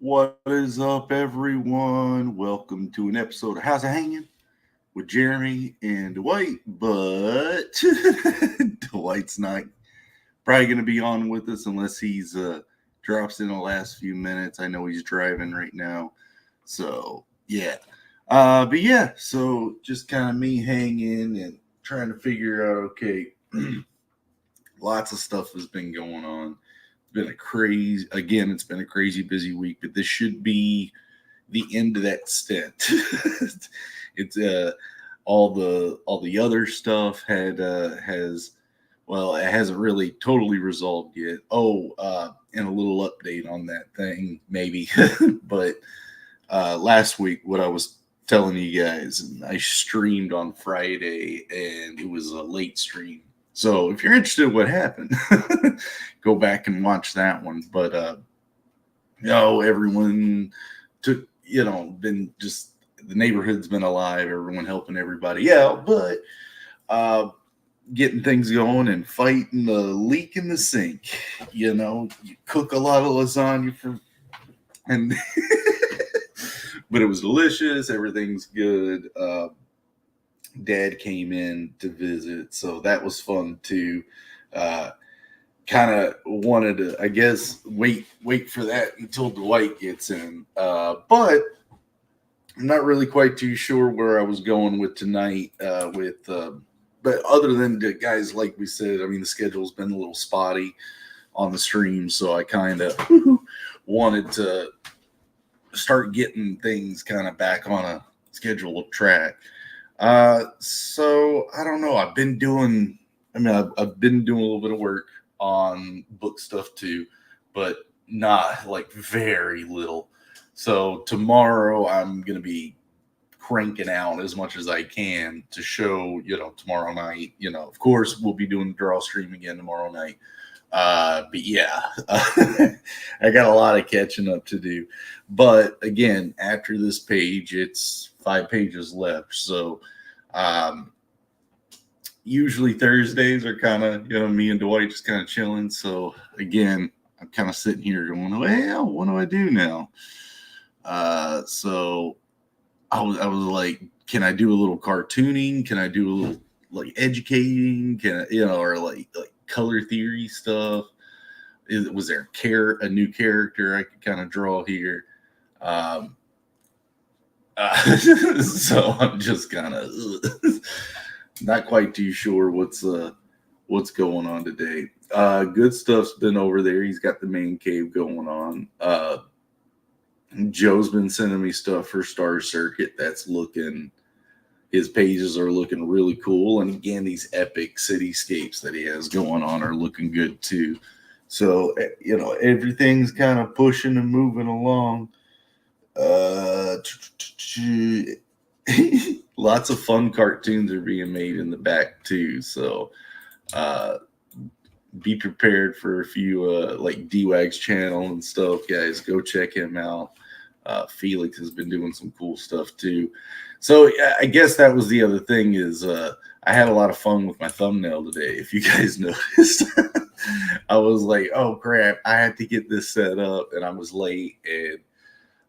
What is up, everyone? Welcome to an episode of How's It Hanging with Jeremy and Dwight. But Dwight's not probably going to be on with us unless he's drops in the last few minutes. I know he's driving right now, so yeah. So just kind of me hanging and trying to figure out. Okay, lots of stuff has been going on. It's been a crazy busy week, but this should be the end of that stint. it's all the other stuff it hasn't really totally resolved yet. And a little update on that thing maybe. But last week, what I was telling you guys, and I streamed on Friday, and it was a late stream. So if you're interested in what happened, go back and watch that one. But everyone took, been just the neighborhood's been alive, everyone helping everybody out, but getting things going and fighting the leak in the sink. You cook a lot of lasagna and but it was delicious. Everything's good. Dad came in to visit, so that was fun too. Kind of wanted to, I guess, wait for that until Dwight gets in. But I'm not really quite too sure where I was going with tonight. But other than the guys, like we said, I mean, the schedule's been a little spotty on the stream, so I kind of wanted to start getting things kind of back on a schedule of track. So I don't know. I've been doing a little bit of work on book stuff too, but not like very little. So tomorrow I'm going to be cranking out as much as I can to show, tomorrow night, of course we'll be doing the draw stream again tomorrow night. But yeah, I got a lot of catching up to do. But again, after this page, it's 5 pages left. So, usually Thursdays are kind of, me and Dwight just kind of chilling. So again, I'm kind of sitting here going, well, what do I do now? So I was like, can I do a little cartooning? Can I do a little like educating? Can I, or like color theory stuff? Was there a new character I could kind of draw here? So I'm just kind of not quite too sure what's going on today. Good stuff's been over there. He's got the main cave going on. Joe's been sending me stuff for Star Circuit. His pages are looking really cool. And again, these epic cityscapes that he has going on are looking good too. So, everything's kind of pushing and moving along. Lots of fun cartoons are being made in the back too. So, be prepared for a few like D-Wag's channel and stuff, guys. Go check him out. Felix has been doing some cool stuff too. So I guess that was the other thing is I had a lot of fun with my thumbnail today. If you guys noticed, I was like, oh crap, I had to get this set up and I was late, and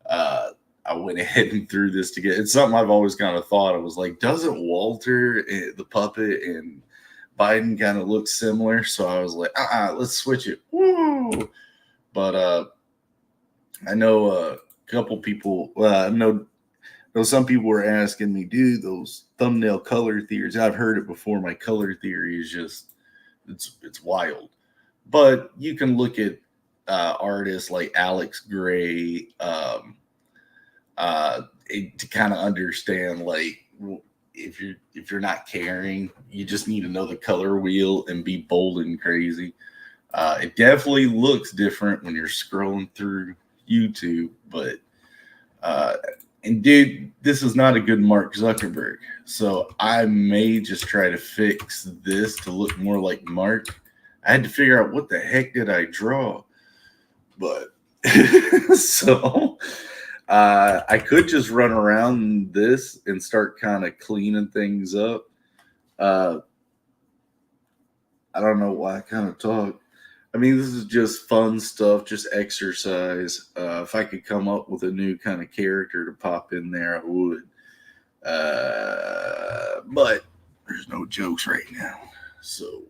I went ahead and threw this together. It's something I've always kind of thought. I was like, doesn't Walter, the puppet, and Biden kind of look similar? So I was like, let's switch it. Woo! But I know a couple people, I know some people were asking me, dude, those thumbnail color theories. I've heard it before. My color theory is just, it's wild. But you can look at artists like Alex Gray to kind of understand, like, if you're not caring, you just need to know the color wheel and be bold and crazy. It definitely looks different when you're scrolling through YouTube, but and dude, this is not a good Mark Zuckerberg, so I may just try to fix this to look more like Mark. I had to figure out what the heck did I draw, but so I could just run around this and start kind of cleaning things up. I don't know why I kind of talk. I mean, this is just fun stuff, just exercise. If I could come up with a new kind of character to pop in there, I would. But there's no jokes right now. So,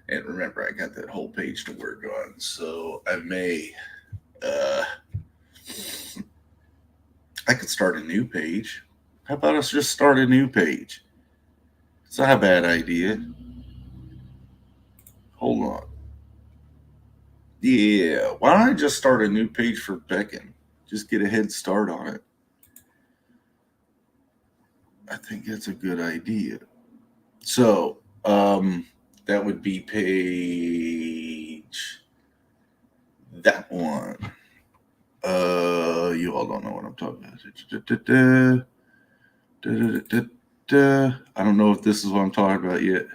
and remember, I got that whole page to work on. So I may, I could start a new page. How about us just start a new page? It's not a bad idea. Hold on. Yeah, why don't I just start a new page for Beckon? Just get a head start on it. I think that's a good idea. So, that would be page that one. You all don't know what I'm talking about. I don't know if this is what I'm talking about yet.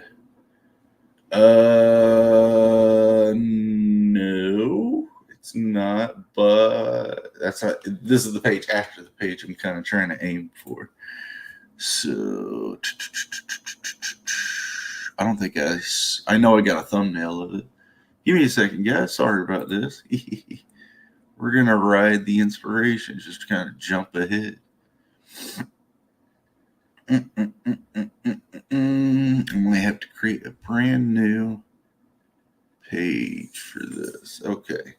No, it's not. But that's not. This is the page after the page I'm kind of trying to aim for. So I don't think I know I got a thumbnail of it. Give me a second, guys. Sorry about this. We're gonna ride the inspiration, just kind of jump ahead. I'm gonna have to create a brand new page for this. Okay.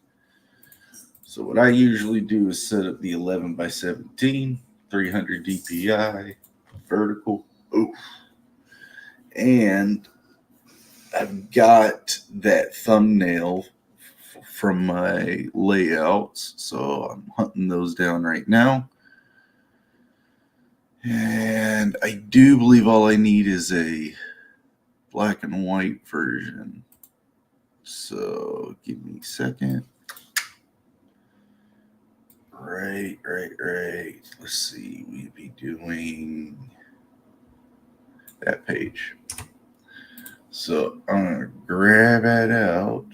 So what I usually do is set up the 11 by 17, 300 DPI, vertical. Oof. And I've got that thumbnail from my layouts, so I'm hunting those down right now. And I do believe all I need is a black and white version. So give me a second. Right. Let's see. We'd be doing that page. So I'm going to grab it out.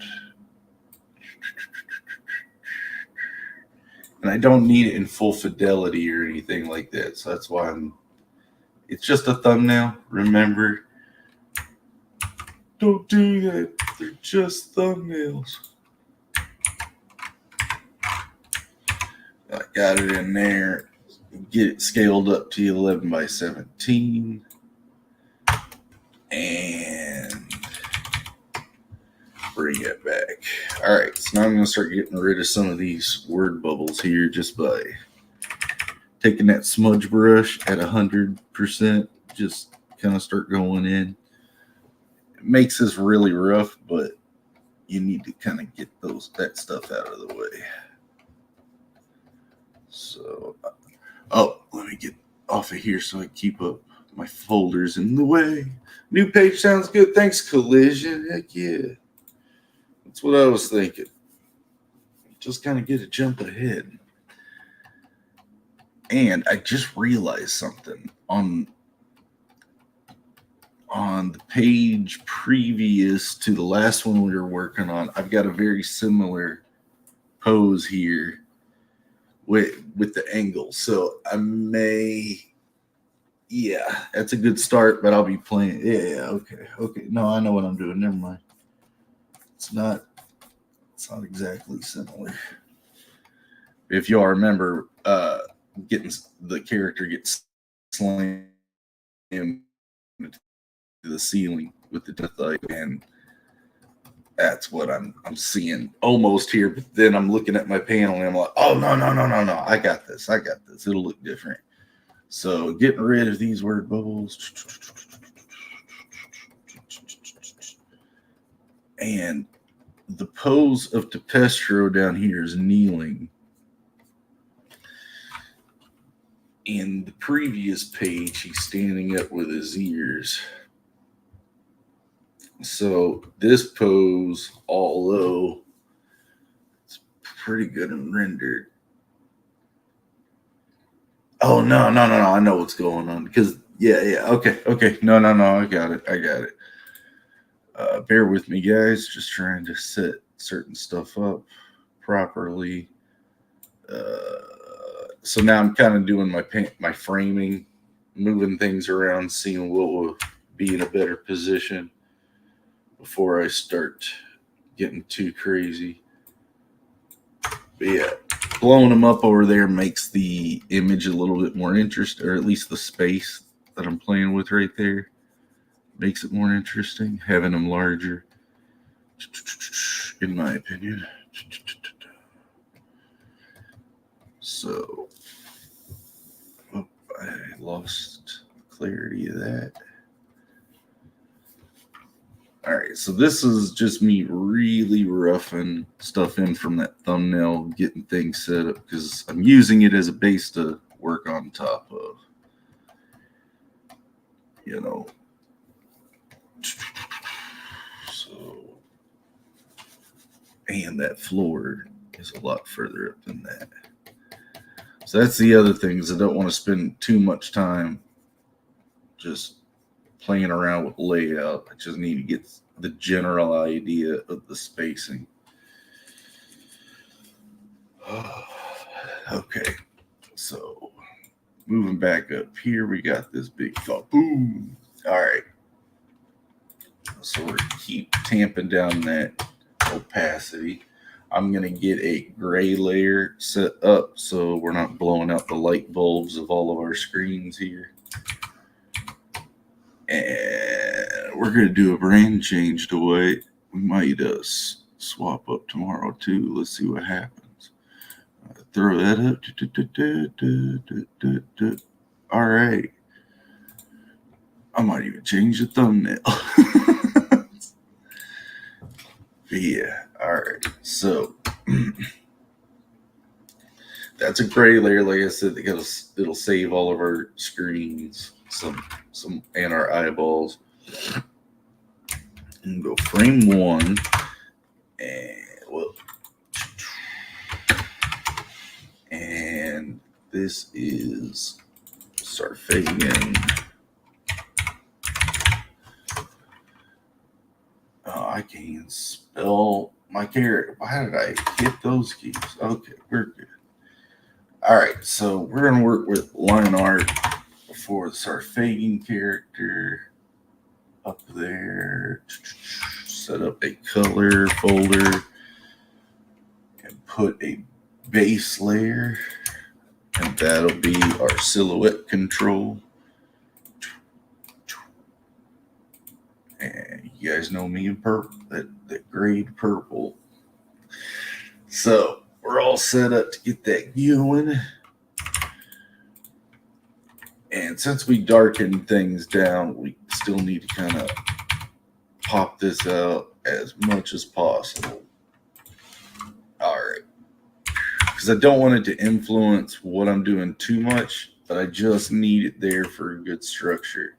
And I don't need it in full fidelity or anything like that. So that's why it's just a thumbnail. Remember, don't do that. They're just thumbnails. I got it in there. Get it scaled up to 11 by 17. And bring it back. All right, so now I'm going to start getting rid of some of these word bubbles here just by taking that smudge brush at 100%. Just kind of start going in. It makes this really rough, but you need to kind of get that stuff out of the way. So, let me get off of here so I keep up my folders in the way. New page sounds good. Thanks, Collision. Heck yeah. That's what I was thinking. Just kind of get a jump ahead. And I just realized something on the page previous to the last one we were working on. I've got a very similar pose here with the angle. So I may, yeah, that's a good start, but I'll be playing. Yeah, okay. No, I know what I'm doing. Never mind. It's not exactly similar. If y'all remember, getting the character gets slammed to the ceiling with the death light, and that's what I'm seeing almost here. But then I'm looking at my panel and I'm like, oh no, I got this. It'll look different. So getting rid of these word bubbles. And the pose of Tepestro down here is kneeling. In the previous page, he's standing up with his ears. So this pose, although it's pretty good and rendered. Oh, no. I know what's going on. Because, yeah. Okay. No. I got it. Bear with me, guys. Just trying to set certain stuff up properly. So now I'm kind of doing my framing, moving things around, seeing what will be in a better position. before I start getting too crazy. But yeah, blowing them up over there makes the image a little bit more interesting, or at least the space that I'm playing with right there makes it more interesting, having them larger, in my opinion. So, I lost clarity of that. All right, so this is just me really roughing stuff in from that thumbnail, getting things set up, because I'm using it as a base to work on top of. You know. So, and that floor is a lot further up than that. So that's the other thing, is I don't want to spend too much time just playing around with layout. I just need to get the general idea of the spacing. Okay, so moving back up here, we got this big thought. Boom. All right. So we're keep tamping down that opacity. I'm going to get a gray layer set up so we're not blowing out the light bulbs of all of our screens here. And we're going to do a brand change, Dwight. We might swap up tomorrow too. Let's see what happens. Throw that up. All right. I might even change the thumbnail. Yeah. All right. So that's a gray layer. Like I said, it'll save all of our screens, some and our eyeballs. And go frame 1, and this is start fading in. I can't spell my character. Why did I hit those keys? Okay, we're good. All right, so we're going to work with line art before start fading character up there. Set up a color folder and put a base layer, and that'll be our silhouette control. And you guys know me in purple, that grade purple. So we're all set up to get that going. And since we darken things down, we still need to kind of pop this out as much as possible. All right. Because I don't want it to influence what I'm doing too much, but I just need it there for a good structure.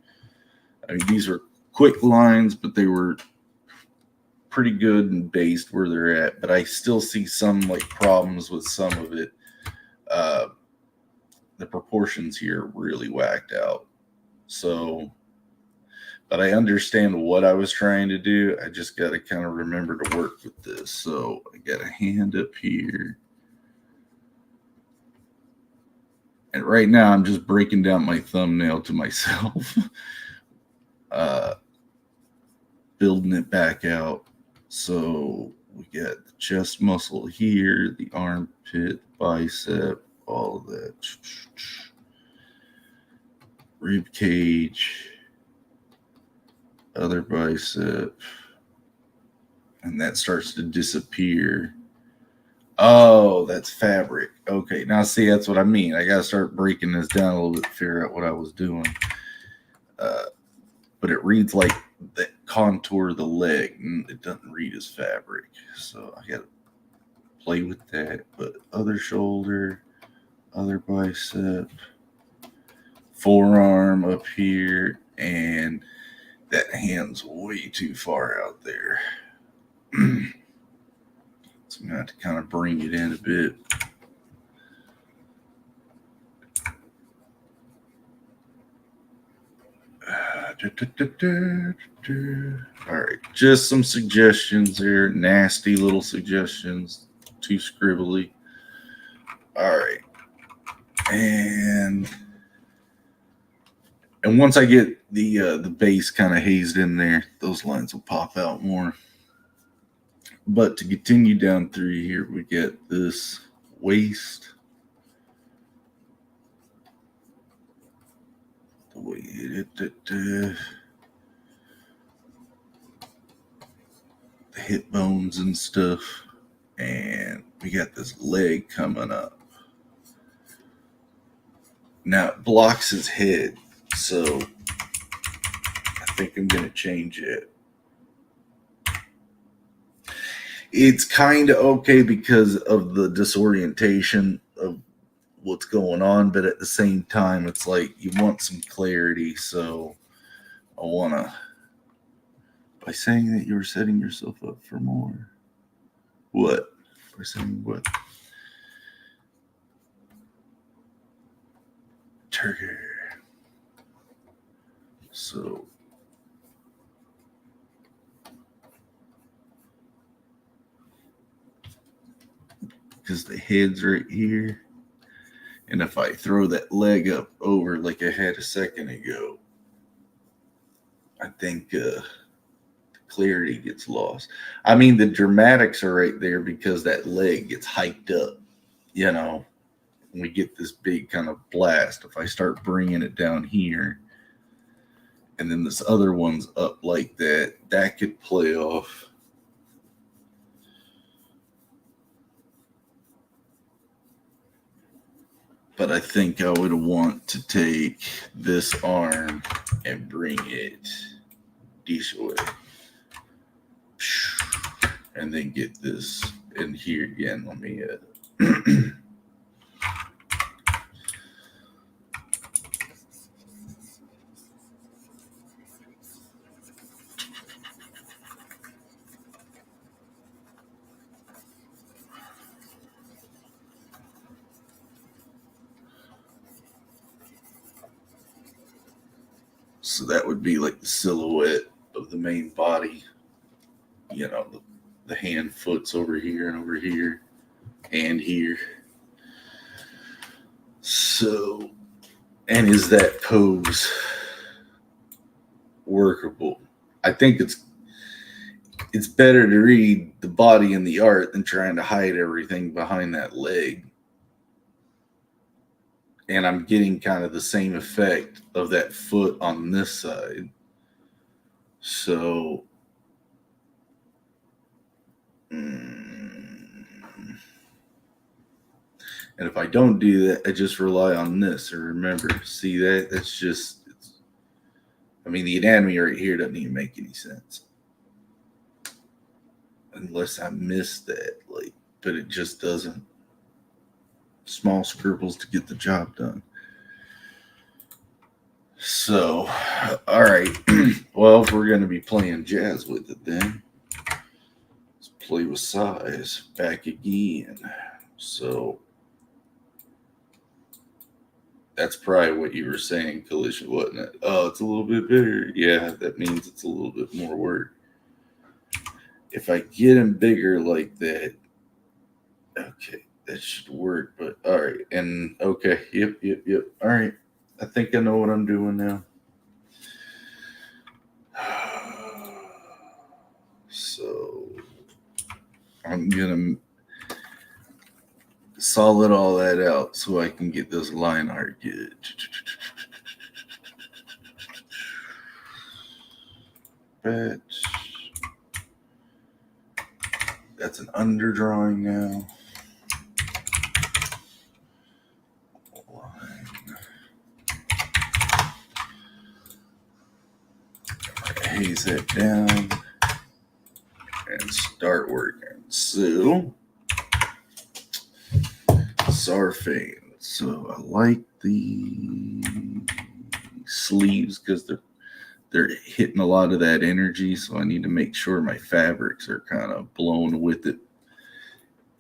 I mean, these were quick lines, but they were pretty good and based where they're at. But I still see some problems with some of it. The proportions here really whacked out. So, but I understand what I was trying to do. I just got to kind of remember to work with this. So I got a hand up here. And right now I'm just breaking down my thumbnail to myself. Building it back out. So we got the chest muscle here, the armpit, bicep, all of that. Rib cage, other bicep, and that starts to disappear. Oh, that's fabric. Okay, now see, that's what I mean. I got to start breaking this down a little bit to figure out what I was doing. But it reads like the contour of the leg, and it doesn't read as fabric. So I got to play with that. But other shoulder, other bicep, forearm up here, and that hand's way too far out there. So I'm going to have to kind of bring it in a bit. All right, just some suggestions there. Nasty little suggestions. Too scribbly. All right. And And once I get the base kind of hazed in there, those lines will pop out more. But to continue down through here, we get this waist. The way the hip bones and stuff. And we got this leg coming up. Now it blocks his head, so I think I'm going to change it. It's kind of okay because of the disorientation of what's going on, but at the same time, it's like you want some clarity. So I want to, by saying that you're setting yourself up for more. What? By saying what? Trigger. So because the head's right here, and if I throw that leg up over like I had a second ago, I think clarity gets lost. I mean, the dramatics are right there because that leg gets hiked up, you know, and we get this big kind of blast. If I start bringing it down here, and then this other one's up like that, that could play off. But I think I would want to take this arm and bring it this way. And then get this in here again. Let me so that would be like the silhouette of the main body. You know, the hand foot's over here and over here and here. So, and is that pose workable? I think it's better to read the body and the art than trying to hide everything behind that leg. And I'm getting kind of the same effect of that foot on this side. So, and if I don't do that, I just rely on this. And remember, see that? That's just, I mean, the anatomy right here doesn't even make any sense. Unless I missed that, like, but it just doesn't. Small scribbles to get the job done. So, all right. Well, if we're going to be playing jazz with it, then let's play with size back again. So that's probably what you were saying, Collision, wasn't it? Oh, it's a little bit bigger. Yeah, that means it's a little bit more work. If I get him bigger like that, okay. That should work, but all right. And okay, yep. All right. I think I know what I'm doing now. So I'm gonna solid all that out so I can get this line art good. But that's an underdrawing now. Haze that down and start working. So, Sarfane. So I like the sleeves because they're hitting a lot of that energy. So I need to make sure my fabrics are kind of blown with it.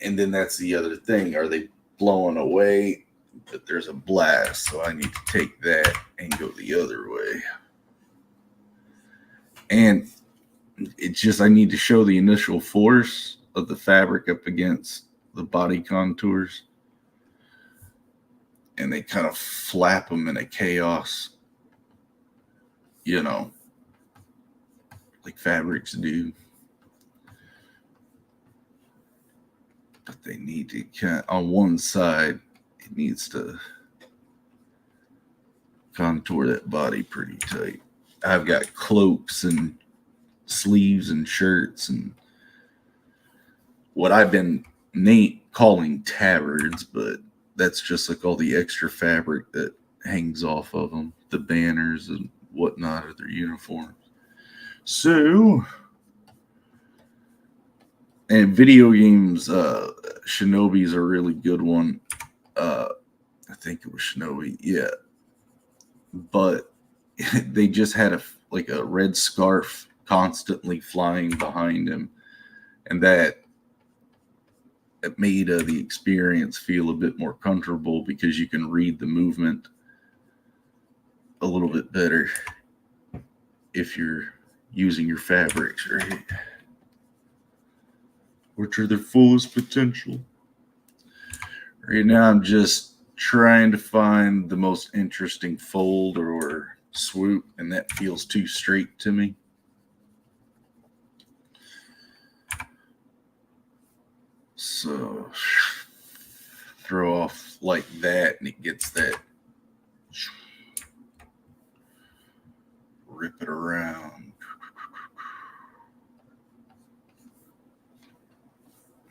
And then that's the other thing. Are they blowing away? But there's a blast. So I need to take that and go the other way. And it's just I need to show the initial force of the fabric up against the body contours. And they kind of flap them in a chaos. you know, like fabrics do. But they need to kind of, on one side, it needs to contour that body pretty tight. I've got cloaks and sleeves and shirts and what I've been calling tabards, but that's just like all the extra fabric that hangs off of them, the banners and whatnot of their uniforms. So, and video games, Shinobi's a really good one. I think it was Shinobi, yeah. But they just had a red scarf constantly flying behind him, and that it made the experience feel a bit more comfortable because you can read the movement a little bit better if you're using your fabrics right, which are their fullest potential. Right now I'm just trying to find the most interesting fold or swoop, and that feels too straight to me. So throw off like that and it gets that, rip it around.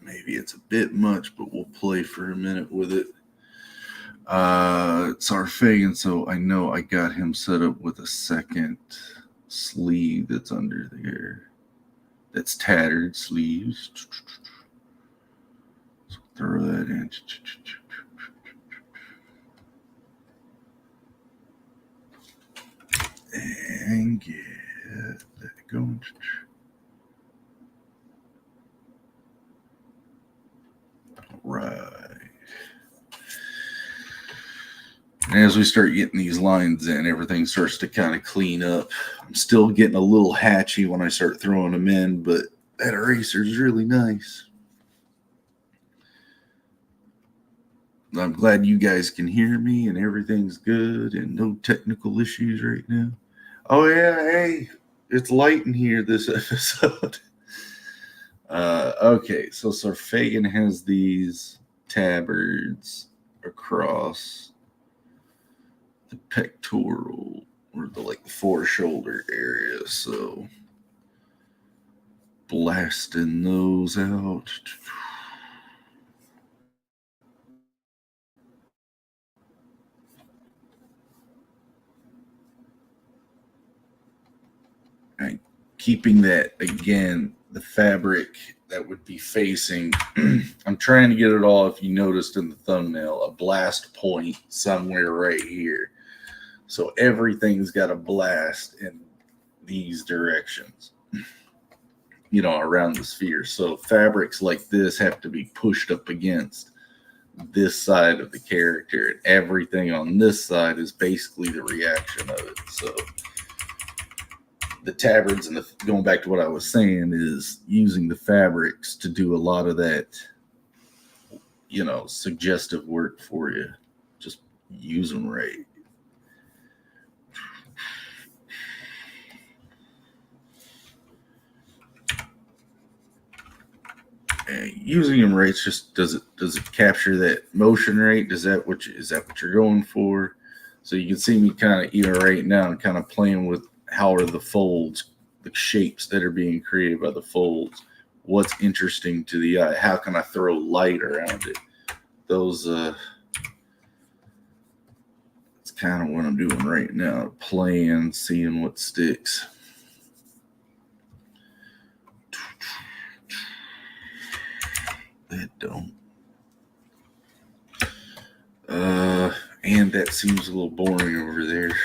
Maybe it's a bit much, but we'll play for a minute with it. It's our Fagin, so I know I got him set up with a second sleeve that's under there. That's tattered sleeves. So throw that in. And get that going. Right. And as we start getting these lines in, everything starts to kind of clean up. I'm still getting a little hatchy when I start throwing them in, but that eraser is really nice. I'm glad you guys can hear me and everything's good and no technical issues right now. Oh, yeah, hey, it's light in here this episode. Okay, so Fagin has these tabards across the pectoral or the foreshoulder area, so blasting those out. And keeping that, again, the fabric that would be facing, I'm trying to get it all, if you noticed in the thumbnail, a blast point somewhere right here. So everything's got a blast in these directions, you know, around the sphere. So fabrics like this have to be pushed up against this side of the character, and everything on this side is basically the reaction of it. So the tabards and going back to what I was saying is using the fabrics to do a lot of that, you know, suggestive work for you. Just use them right. And using them right, just does it capture that motion rate? Is that what you're going for? So you can see me kind of even right now kind of playing with how are the folds, the shapes that are being created by the folds. What's interesting to the eye? How can I throw light around it? Those it's kind of what I'm doing right now, playing, seeing what sticks. That don't. And that seems a little boring over there.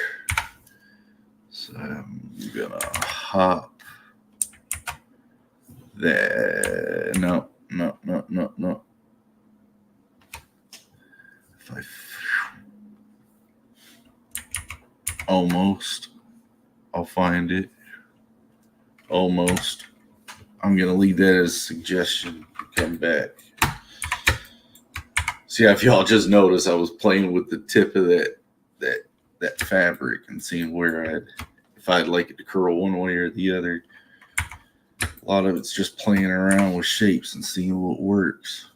So I'm gonna hop that. No. Almost. I'll find it. Almost. I'm gonna leave that as a suggestion to come back. See, if y'all just noticed, I was playing with the tip of that fabric and seeing if if I'd like it to curl one way or the other. A lot of it's just playing around with shapes and seeing what works.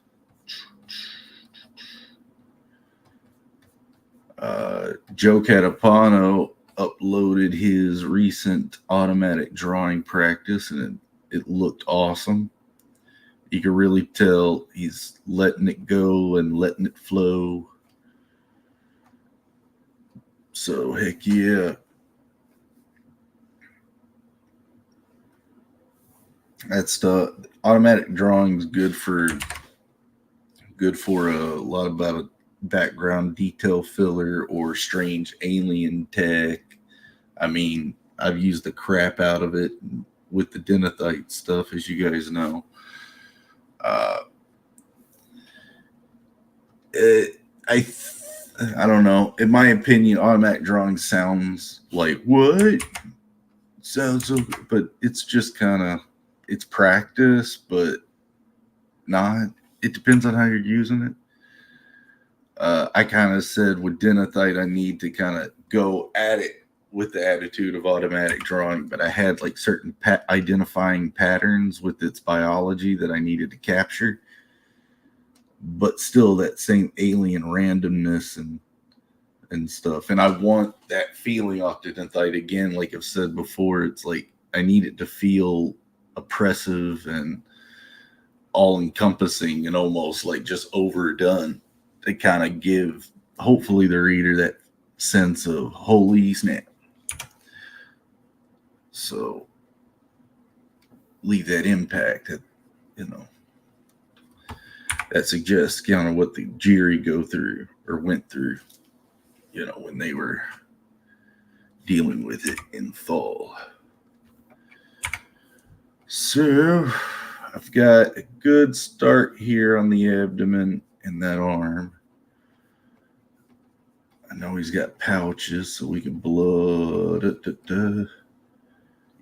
Joe Catapano uploaded his recent automatic drawing practice, and it looked awesome. You can really tell he's letting it go and letting it flow. So heck yeah. That's the automatic drawing is good for a lot about background detail filler or strange alien tech. I mean, I've used the crap out of it with the Denethite stuff, as you guys know. I don't know. In my opinion, automatic drawing sounds like what? Sounds so good, but it's just kind of, it's practice, but not. It depends on how you're using it. I kind of said with Denethite, I need to kind of go at it with the attitude of automatic drawing, but I had like certain identifying patterns with its biology that I needed to capture, but still that same alien randomness and stuff. And I want that feeling off Denethite again. Like I've said before, it's like I need it to feel oppressive and all-encompassing and almost like just overdone to kind of give, hopefully, the reader that sense of holy snap. So leave that impact that, that suggests kind of what the Jiri go through or went through, when they were dealing with it in Thal. So I've got a good start here on the abdomen and that arm. I know he's got pouches, so we can blood.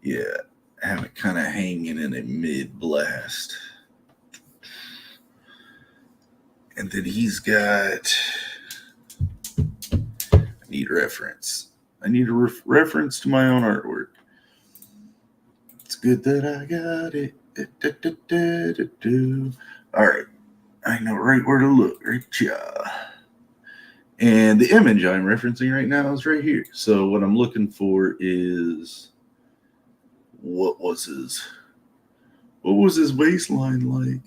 Yeah, have it kind of hanging in a mid blast. And then he's got, I need reference. I need a reference to my own artwork. It's good that I got it. All right. I know right where to look. Right, yeah. And the image I'm referencing right now is right here. So what I'm looking for is, what was his waistline like?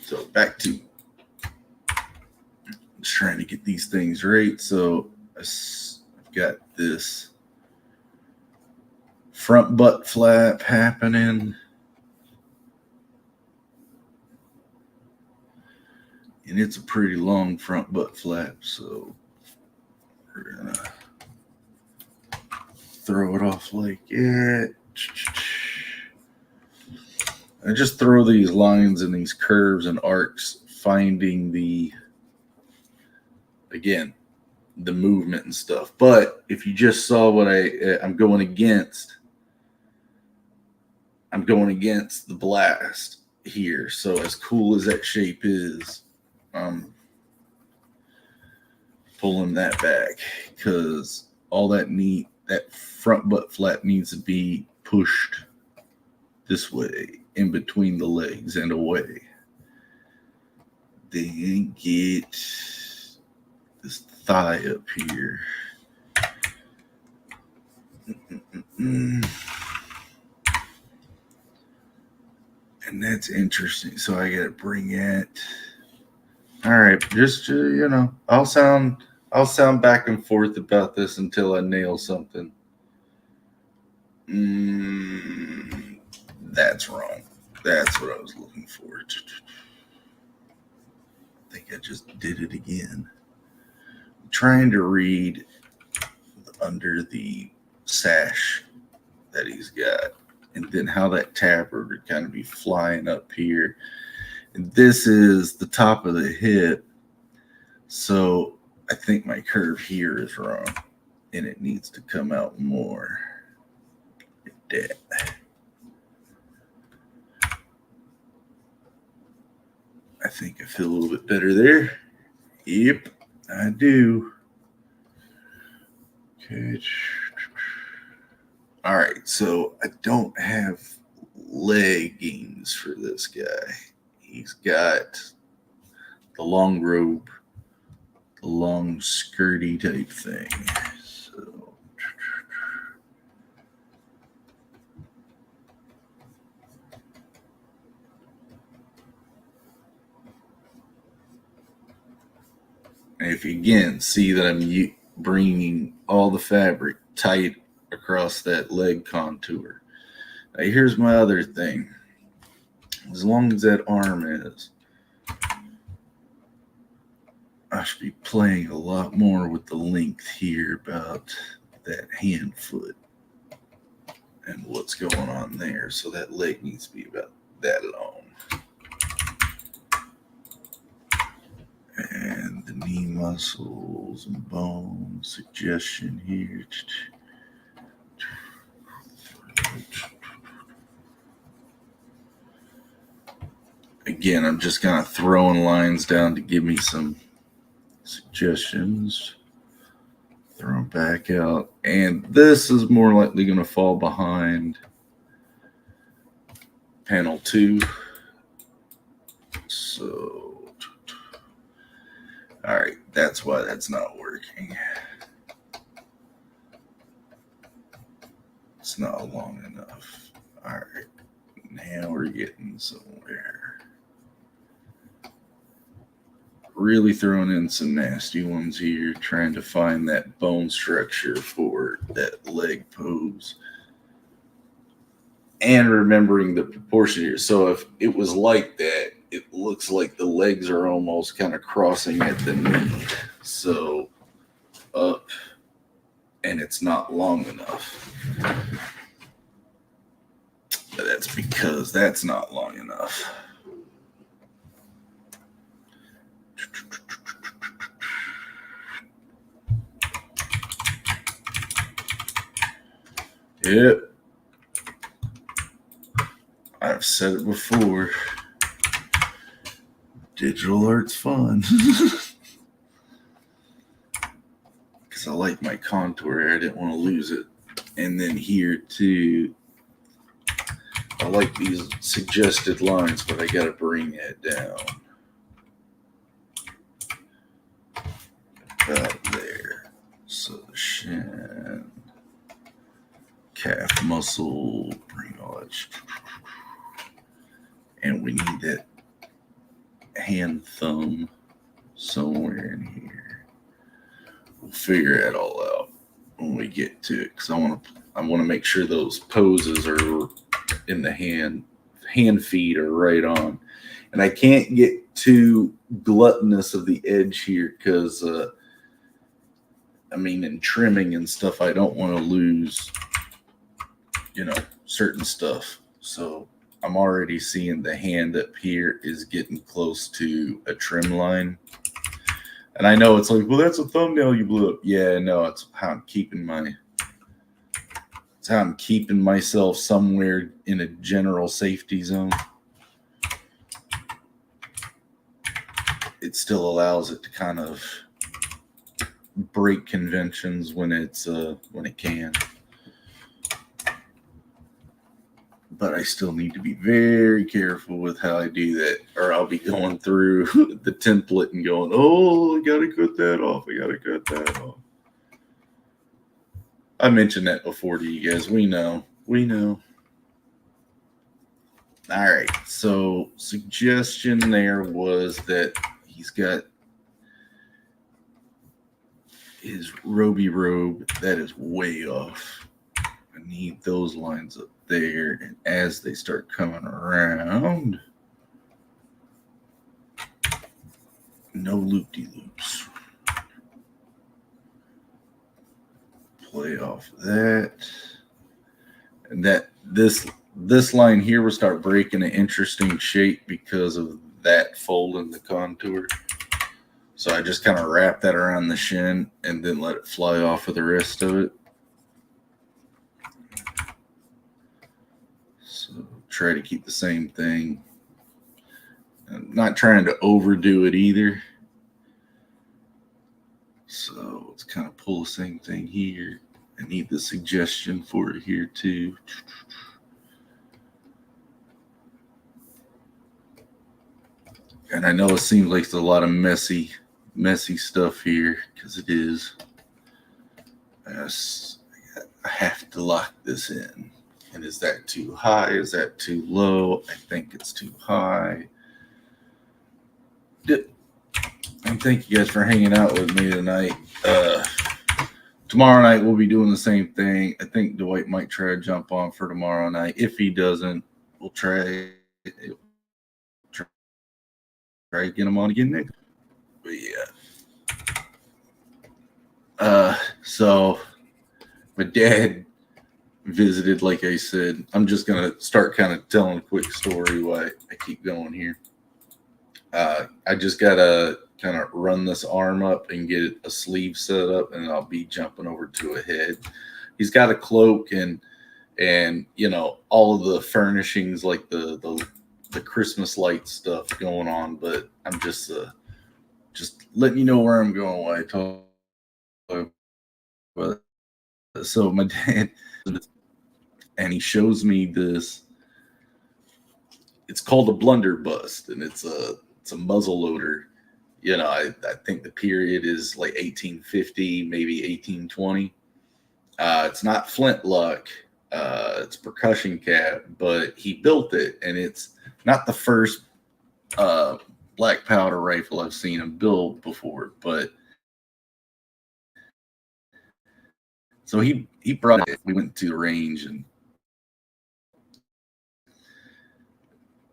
So back to just trying to get these things right. So I've got this front butt flap happening. And it's a pretty long front butt flap, so we're going to throw it off like that. I just throw these lines and these curves and arcs, finding the movement and stuff. But if you just saw what I'm going against the blast here. So as cool as that shape is, pulling that back because all that front butt flap needs to be pushed this way in between the legs and away. Then get this thigh up here. And that's interesting. So I gotta bring it. All right, just I'll sound back and forth about this until I nail something. That's wrong. That's what I was looking for. I think I just did it again. I'm trying to read under the sash that he's got, and then how that tabard would kind of be flying up here. And this is the top of the hip. So I think my curve here is wrong, and it needs to come out more. Like that. I think I feel a little bit better there. Yep, I do. Okay. All right, so I don't have leggings for this guy. He's got the long robe, the long skirty type thing. So and if you again see that I'm bringing all the fabric tight across that leg contour. Now here's my other thing. As long as that arm is, I should be playing a lot more with the length here about that hand foot and what's going on there. So that leg needs to be about that long. And the knee muscles and bones, suggestion here. Again, I'm just kind of throwing lines down to give me some suggestions. Throw them back out. And this is more likely going to fall behind panel 2. So, all right, that's why that's not working. It's not long enough. All right, now we're getting somewhere. Really throwing in some nasty ones here, trying to find that bone structure for that leg pose. And remembering the proportion here. So if it was like that, it looks like the legs are almost kind of crossing at the knee. So up, and it's not long enough. But that's because that's not long enough. Yep. I've said it before. Digital art's fun. Because I like my contour. I didn't want to lose it. And then here too, I like these suggested lines, but I got to bring it down. About there. So the shin, calf muscle, bring all that. And we need that hand thumb somewhere in here. We'll figure that all out when we get to it, because I want to make sure those poses are in the hand feet are right on. And I can't get too gluttonous of the edge here, because in trimming and stuff, I don't want to lose, certain stuff. So I'm already seeing the hand up here is getting close to a trim line. And I know it's like, well, that's a thumbnail you blew up. Yeah, no, it's how I'm keeping myself somewhere in a general safety zone. It still allows it to kind of break conventions when it can. But I still need to be very careful with how I do that, or I'll be going through the template and going, oh, I gotta cut that off. I mentioned that before to you guys. We know. All right. So suggestion there was that he's got his roby robe. That is way off. I need those lines up there. And as they start coming around, no loop-de-loops. Play off that. And that this line here will start breaking an interesting shape because of that fold in the contour. So I just kind of wrap that around the shin and then let it fly off with the rest of it. So try to keep the same thing. I'm not trying to overdo it either. So let's kind of pull the same thing here. I need the suggestion for it here too. And I know it seems like there's a lot of messy stuff here, because it is. I have to lock this in. And is that too high? Is that too low? I think it's too high. And thank you guys for hanging out with me tonight. Tomorrow night we'll be doing the same thing. I think Dwight might try to jump on for tomorrow night. If he doesn't, we'll try to get him on again next. But yeah. So my dad visited, like I said. I'm just gonna start kind of telling a quick story while I keep going here. I just gotta kind of run this arm up and get a sleeve set up, and I'll be jumping over to a head. He's got a cloak and you know, all of the furnishings, like the Christmas light stuff going on, but I'm just letting you know where I'm going while I talk. But so my dad, and he shows me this. It's called a blunderbuss, and it's a muzzle loader. You know, I think the period is like 1850, maybe 1820. It's not flintlock. It's percussion cap, but he built it, and it's not the first black powder rifle I've seen him build before. But so he brought it. We went to the range, and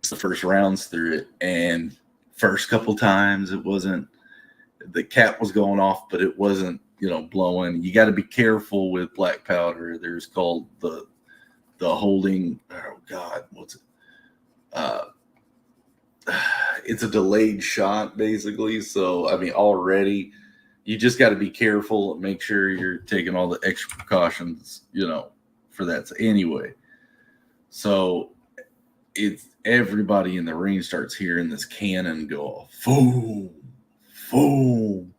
the first rounds through it, and first couple times it wasn't, the cap was going off, but it wasn't, you know, blowing. You got to be careful with black powder. There's called the holding, oh god, what's it, it's a delayed shot basically. So I mean, already you just got to be careful and make sure you're taking all the extra precautions, you know, for that. So anyway, so it's everybody in the range starts hearing this cannon go off, boom, boom,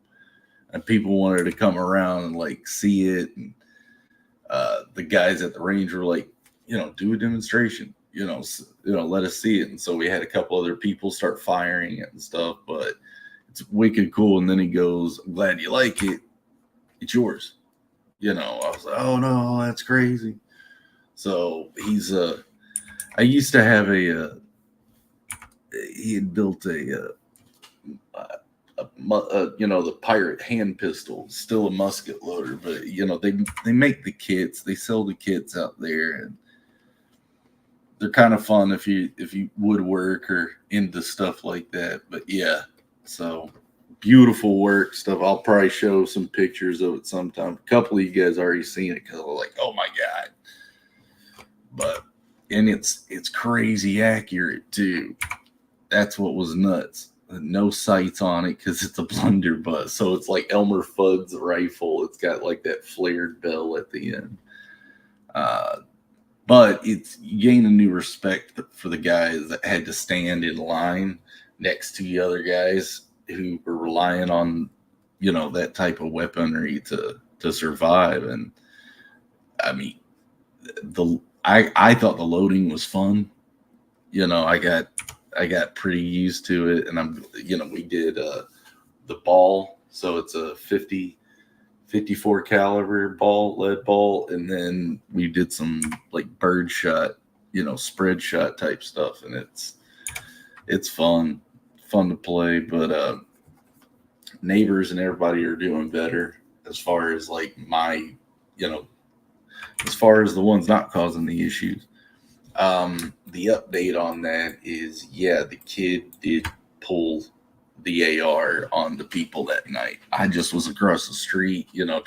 and people wanted to come around and like see it. And the guys at the range were like, you know, do a demonstration, you know, let us see it. And so we had a couple other people start firing it and stuff, but it's wicked cool. And then he goes, I'm glad you like it. It's yours. You know, I was like, oh no, that's crazy. So he's I used to have he had built a you know, the pirate hand pistol, still a musket loader, but you know, they make the kits, they sell the kits out there, and they're kind of fun if you woodwork or into stuff like that. But yeah, so beautiful work stuff. I'll probably show some pictures of it sometime. A couple of you guys already seen it because I'm like, oh my god. But and it's crazy accurate too. That's what was nuts. No sights on it because it's a blunderbuss. So it's like Elmer Fudd's rifle. It's got like that flared bell at the end. But you gain a new respect for the guys that had to stand in line next to the other guys who were relying on, you know, that type of weaponry to survive. And I mean, I thought the loading was fun. You know, I got pretty used to it, and we did the ball, so it's a 54 caliber ball, lead ball, and then we did some like bird shot, you know, spread shot type stuff, and it's fun to play. But neighbors and everybody are doing better as far as like my, you know, as far as the ones not causing the issues. The update on that is, yeah, the kid did pull the AR on the people that night. I just was across the street, you know,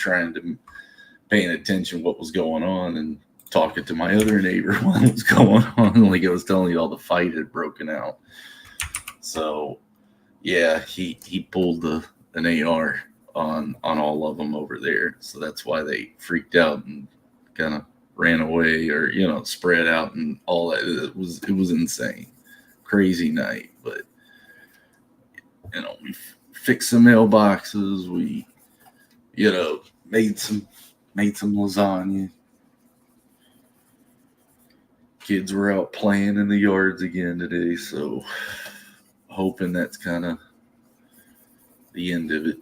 paying attention what was going on and talking to my other neighbor what was going on. Like I was telling you, all the fight had broken out. So yeah, he pulled an AR on all of them over there. So that's why they freaked out and kind of ran away, or, you know, spread out and all that. It was insane, crazy night. But you know, we fixed some mailboxes. We, made some lasagna. Kids were out playing in the yards again today, so hoping that's kind of the end of it.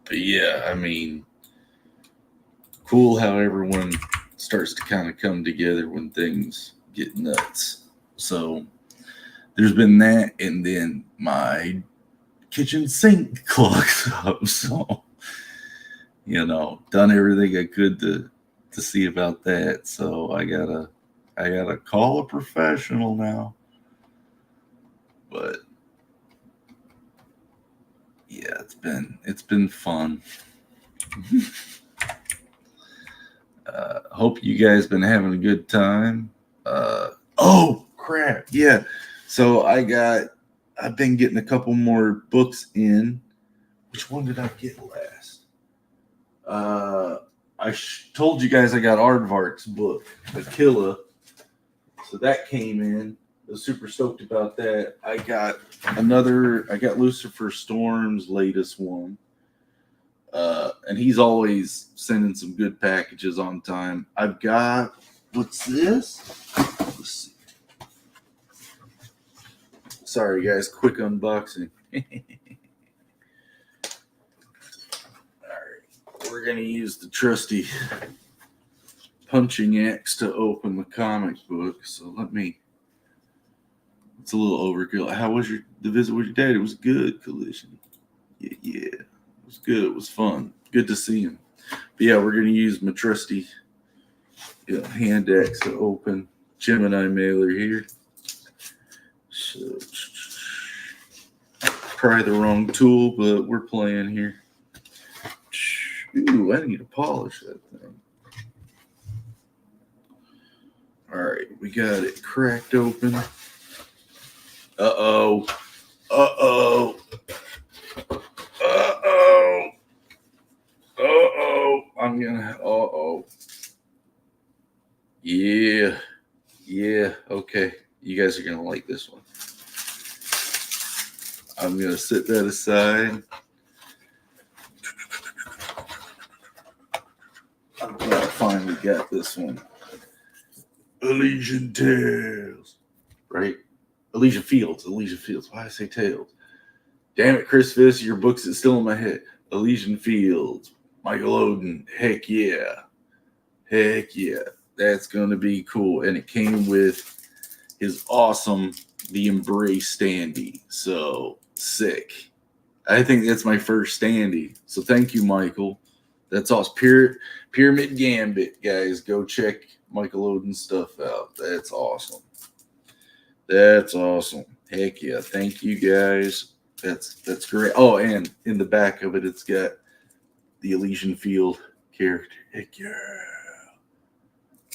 But yeah, I mean, cool how everyone starts to kind of come together when things get nuts. So there's been that, and then my kitchen sink clogs up. So, done everything I could to see about that. So I gotta call a professional now. But yeah, it's been fun. Hope you guys been having a good time. Oh crap, yeah. So I've been getting a couple more books in. Which one did I get last? I told you guys I got Aardvark's book, Aquila. So that came in. I was super stoked about that. I got Lucifer Storm's latest one. And he's always sending some good packages on time. I've got, what's this? Let's see. Sorry, guys, quick unboxing. All right, we're going to use the trusty punching axe to open the comic book. So it's a little overkill. How was the visit with your dad? It was good, Collision. Yeah. It was good. It was fun. Good to see him. But yeah, we're going to use my trusty hand axe to open Gemini mailer here. So, probably the wrong tool, but we're playing here. Ooh, I need to polish that thing. All right, we got it cracked open. Uh-oh. Yeah, okay. You guys are going to like this one. I'm going to set that aside. I'm glad I finally got this one. Elysian Tales. Right? Elysian Fields. Why did I say Tales? Damn it, Chris Fisk, your books is still in my head. Elysian Fields. Michael Oden. Heck yeah. That's going to be cool. And it came with his awesome The Embrace standee. So sick. I think that's my first standee. So thank you, Michael. That's awesome. Pyramid Gambit, guys. Go check Michael Oden's stuff out. That's awesome. Heck yeah. Thank you, guys. That's great. Oh, and in the back of it, it's got the Elysian Field character. Heck yeah.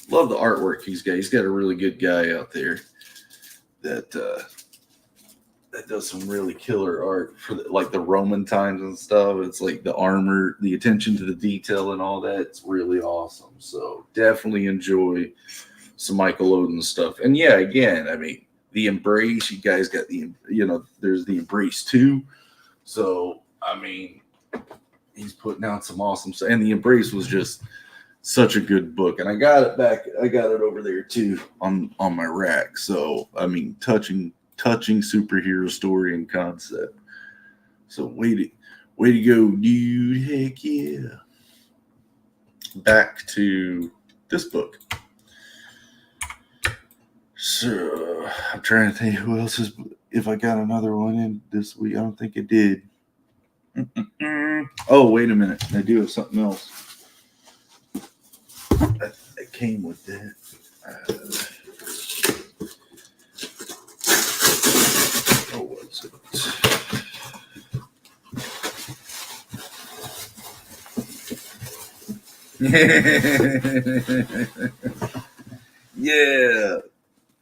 Love the artwork he's got. He's got a really good guy out there that does some really killer art for the Roman times and stuff. It's like the armor, the attention to the detail and all that. It's really awesome. So definitely enjoy some Michael Oden stuff. And yeah, again, I mean, the Embrace, you guys got there's the Embrace 2. So, I mean, he's putting out some awesome stuff. And the Embrace was just such a good book. And I got it back. I got it over there too on my rack. So, I mean, touching superhero story and concept. So way to go, dude. Heck yeah. Back to this book. So I'm trying to think who else is, if I got another one in this week. I don't think it did. Oh, wait a minute. I do have something else. It came with that. What's it? Yeah.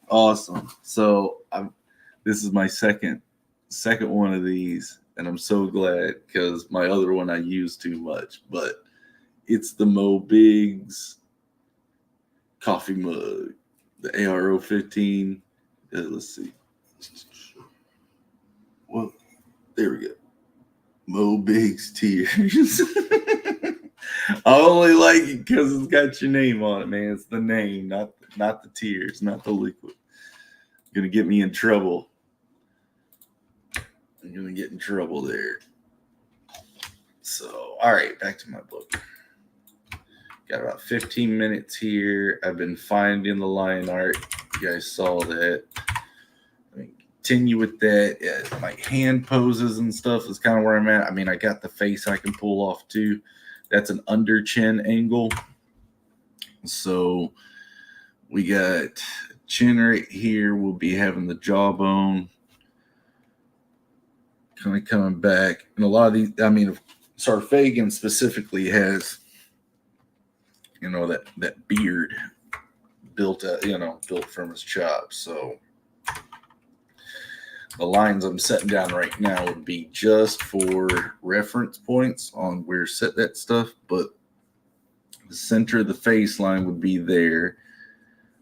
Awesome. So this is my second one of these, and I'm so glad because my other one I used too much, but it's the Mo Biggs coffee mug, the ARO 15. Let's see. Well, there we go. Mo Big's tears. I only like it because it's got your name on it, man. It's the name, not the tears, not the liquid. Gonna get me in trouble. I'm gonna get in trouble there. So, all right, back to my book. Got about 15 minutes here. I've been finding the line art. You guys saw that. Continue with that. Yeah, my hand poses and stuff is kind of where I'm at. I mean, I got the face I can pull off too. That's an under chin angle. So we got chin right here. We'll be having the jawbone kind of coming back. And a lot of these, I mean, Sarfagan specifically has, you know, that beard built from his chops. So the lines I'm setting down right now would be just for reference points on where to set that stuff, but the center of the face line would be there.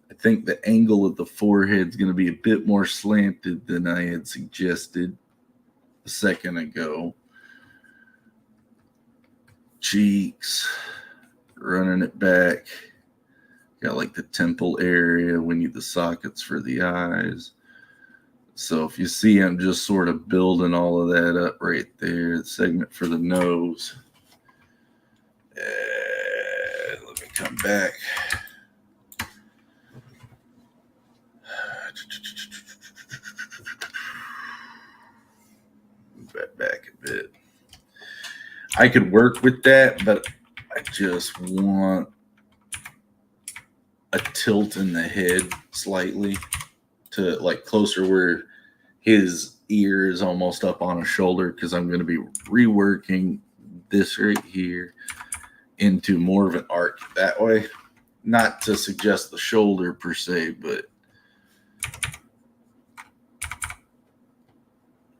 I think the angle of the forehead is going to be a bit more slanted than I had suggested a second ago. Cheeks, running it back. Got like the temple area. We need the sockets for the eyes. So if you see, I'm just sort of building all of that up right there. The segment for the nose. Let me come back. Move that back a bit. I could work with that, but I just want a tilt in the head slightly to like closer where his ear is almost up on his shoulder, because I'm going to be reworking this right here into more of an arc that way. Not to suggest the shoulder per se, but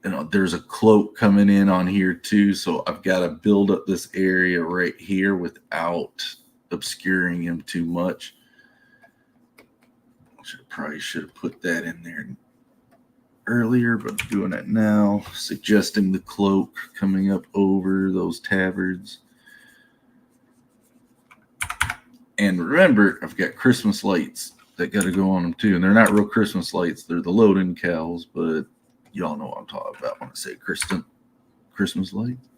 you know, there's a cloak coming in on here too, so I've got to build up this area right here without obscuring him too much. Probably should have put that in there earlier, but I'm doing it now, suggesting the cloak coming up over those tabards. And remember, I've got Christmas lights that got to go on them too, and they're not real Christmas lights, they're the loading cows, but y'all know what I'm talking about when I say Christmas lights.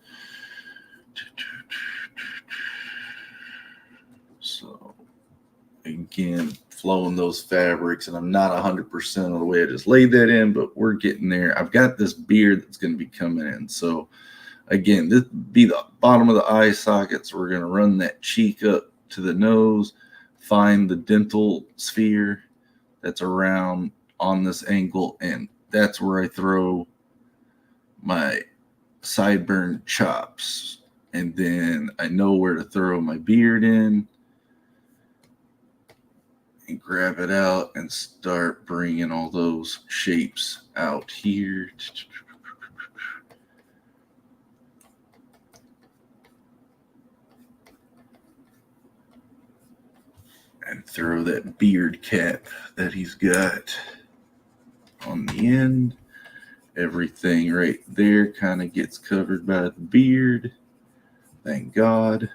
So again, flowing those fabrics, and I'm not 100% of the way I just laid that in, but we're getting there. I've got this beard that's going to be coming in. So again, this would be the bottom of the eye sockets. We're going to run that cheek up to the nose, find the dental sphere that's around on this angle, and that's where I throw my sideburn chops. And then I know where to throw my beard in and grab it out and start bringing all those shapes out here. And throw that beard cap that he's got on the end. Everything right there kind of gets covered by the beard. Thank God.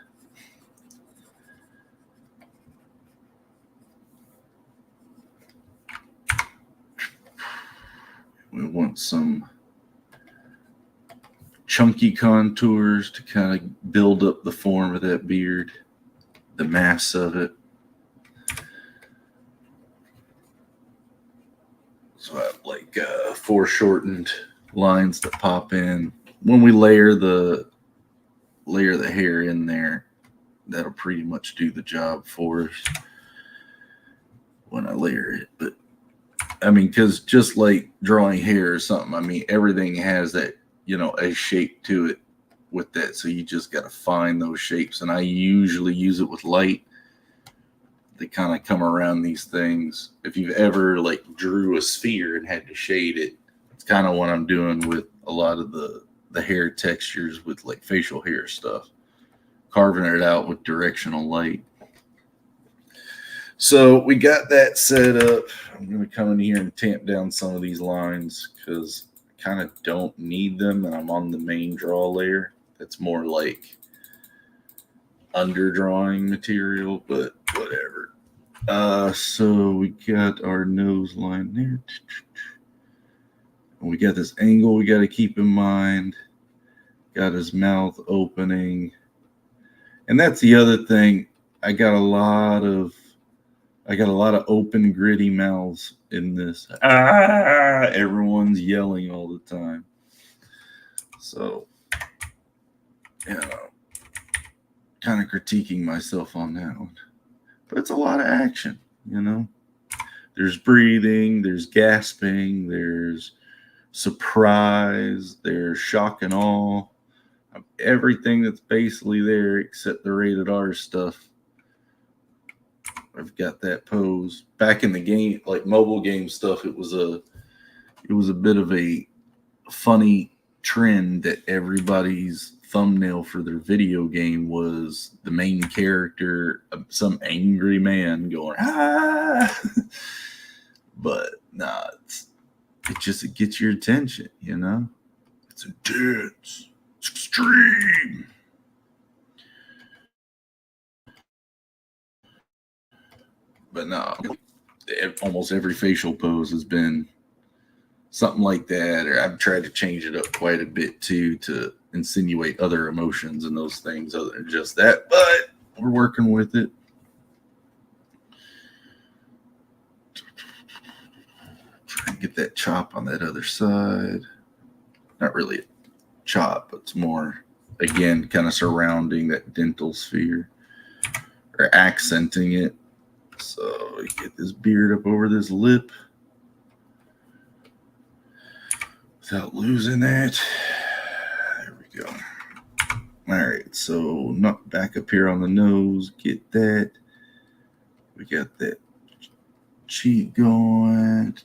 We want some chunky contours to kind of build up the form of that beard, the mass of it. So I have like foreshortened lines that pop in. When we layer the hair in there, that'll pretty much do the job for us when I layer it. But I mean, because just like drawing hair or something, I mean, everything has that, you know, a shape to it with that. So you just got to find those shapes. And I usually use it with light. They kind of come around these things. If you've ever like drew a sphere and had to shade it, it's kind of what I'm doing with a lot of the hair textures with like facial hair stuff, carving it out with directional light. So we got that set up. I'm going to come in here and tamp down some of these lines because I kind of don't need them, and I'm on the main draw layer. It's more like underdrawing material, but whatever. So we got our nose line there. We got this angle we got to keep in mind. Got his mouth opening. And that's the other thing. I got a lot of open, gritty mouths in this. Everyone's yelling all the time. So, kind of critiquing myself on that one. But it's a lot of action, There's breathing, there's gasping, there's surprise, there's shock and awe. Everything that's basically there except the rated R stuff. I've got that pose. Back in the game, like mobile game stuff, it was a bit of a funny trend that everybody's thumbnail for their video game was the main character, some angry man going, ah. But nah, it gets your attention, It's intense. It's extreme. But no, almost every facial pose has been something like that, or I've tried to change it up quite a bit too to insinuate other emotions and those things other than just that. But we're working with it. Try and get that chop on that other side. Not really a chop, but it's more, again, kind of surrounding that dental sphere or accenting it. So we get this beard up over this lip without losing that. There we go. All right, so not back up here on the nose. Get that. We got that cheek going.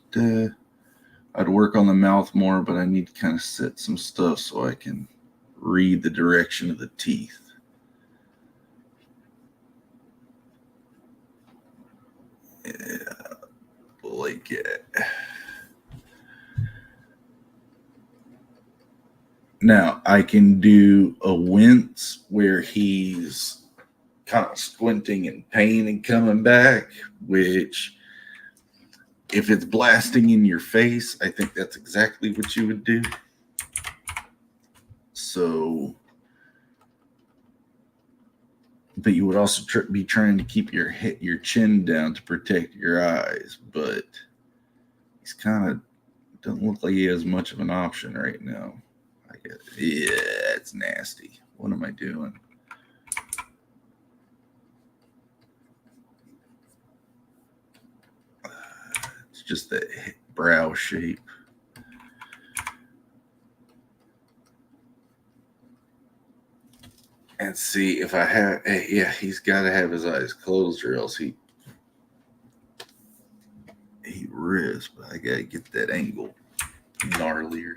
I'd work on the mouth more, but I need to kind of set some stuff so I can read the direction of the teeth. Yeah, like it. Now I can do a wince where he's kind of squinting in pain and coming back, which if it's blasting in your face, I think that's exactly what you would do. So, but you would also be trying to keep your chin down to protect your eyes, but he's kind of doesn't look like he has much of an option right now. Yeah, it's nasty. What am I doing? It's just that brow shape. And see if I have, yeah, he's got to have his eyes closed or else he risks. But I got to get that angle gnarlier.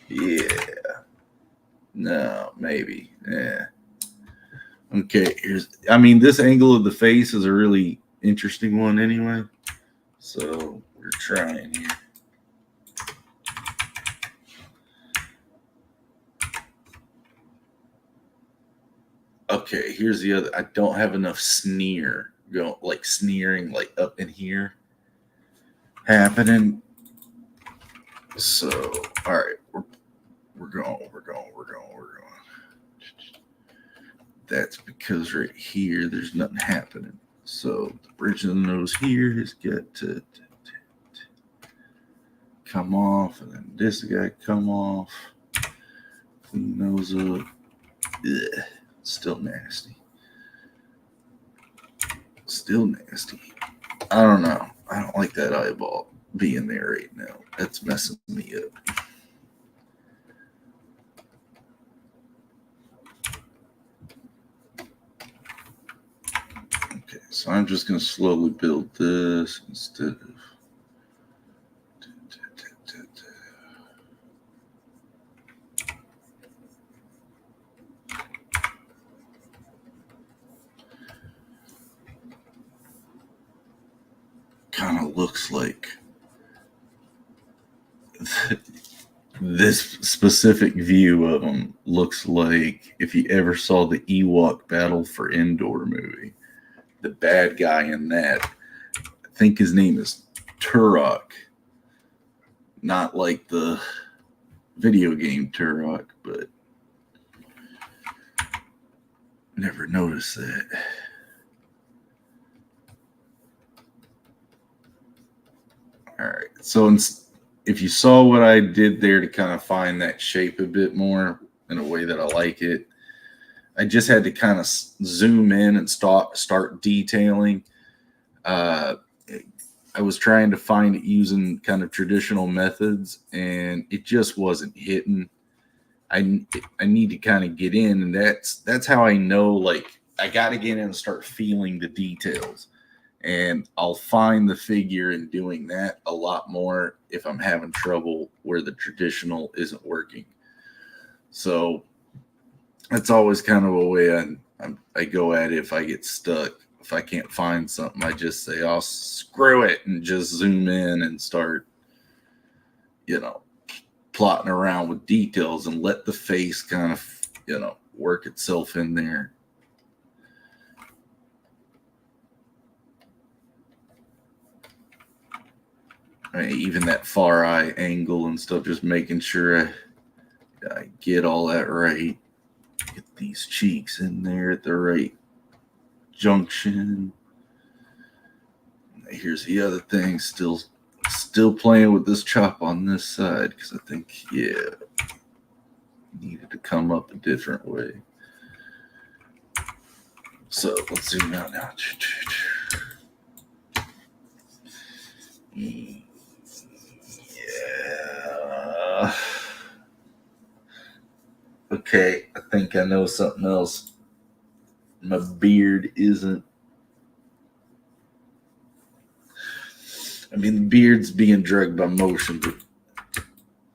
Yeah. No, maybe. Yeah. Okay, this angle of the face is a really interesting one anyway. So we're trying here. Okay, here's the other. I don't have enough sneering like up in here happening. So, all right, we're going. That's because right here, there's nothing happening. So the bridge of the nose here has got to come off, and then this guy come off. Clean nose up. Ugh, still nasty. Still nasty. I don't know. I don't like that eyeball being there right now. That's messing me up. Okay, so I'm just going to slowly build this instead of... Kind of looks like this specific view of him looks like if you ever saw the Ewok Battle for Endor movie, the bad guy in that, I think his name is Turok, not like the video game Turok, but never noticed that. All right, so if you saw what I did there to kind of find that shape a bit more in a way that I like it, I just had to kind of zoom in and start detailing. I was trying to find it using kind of traditional methods, and it just wasn't hitting. I need to kind of get in, and that's how I know, like, I got to get in and start feeling the details. And I'll find the figure in doing that a lot more if I'm having trouble where the traditional isn't working. So that's always kind of a way I go at it if I get stuck. If I can't find something, I just say, "Oh, screw it," and just zoom in and start, plotting around with details and let the face kind of, work itself in there. Even that far eye angle and stuff, just making sure I get all that right. Get these cheeks in there at the right junction. Here's the other thing, still playing with this chop on this side because I think, needed to come up a different way. So let's zoom out now. Yeah. Okay, I think I know something else. My beard isn't. I mean, the beard's being dragged by motion,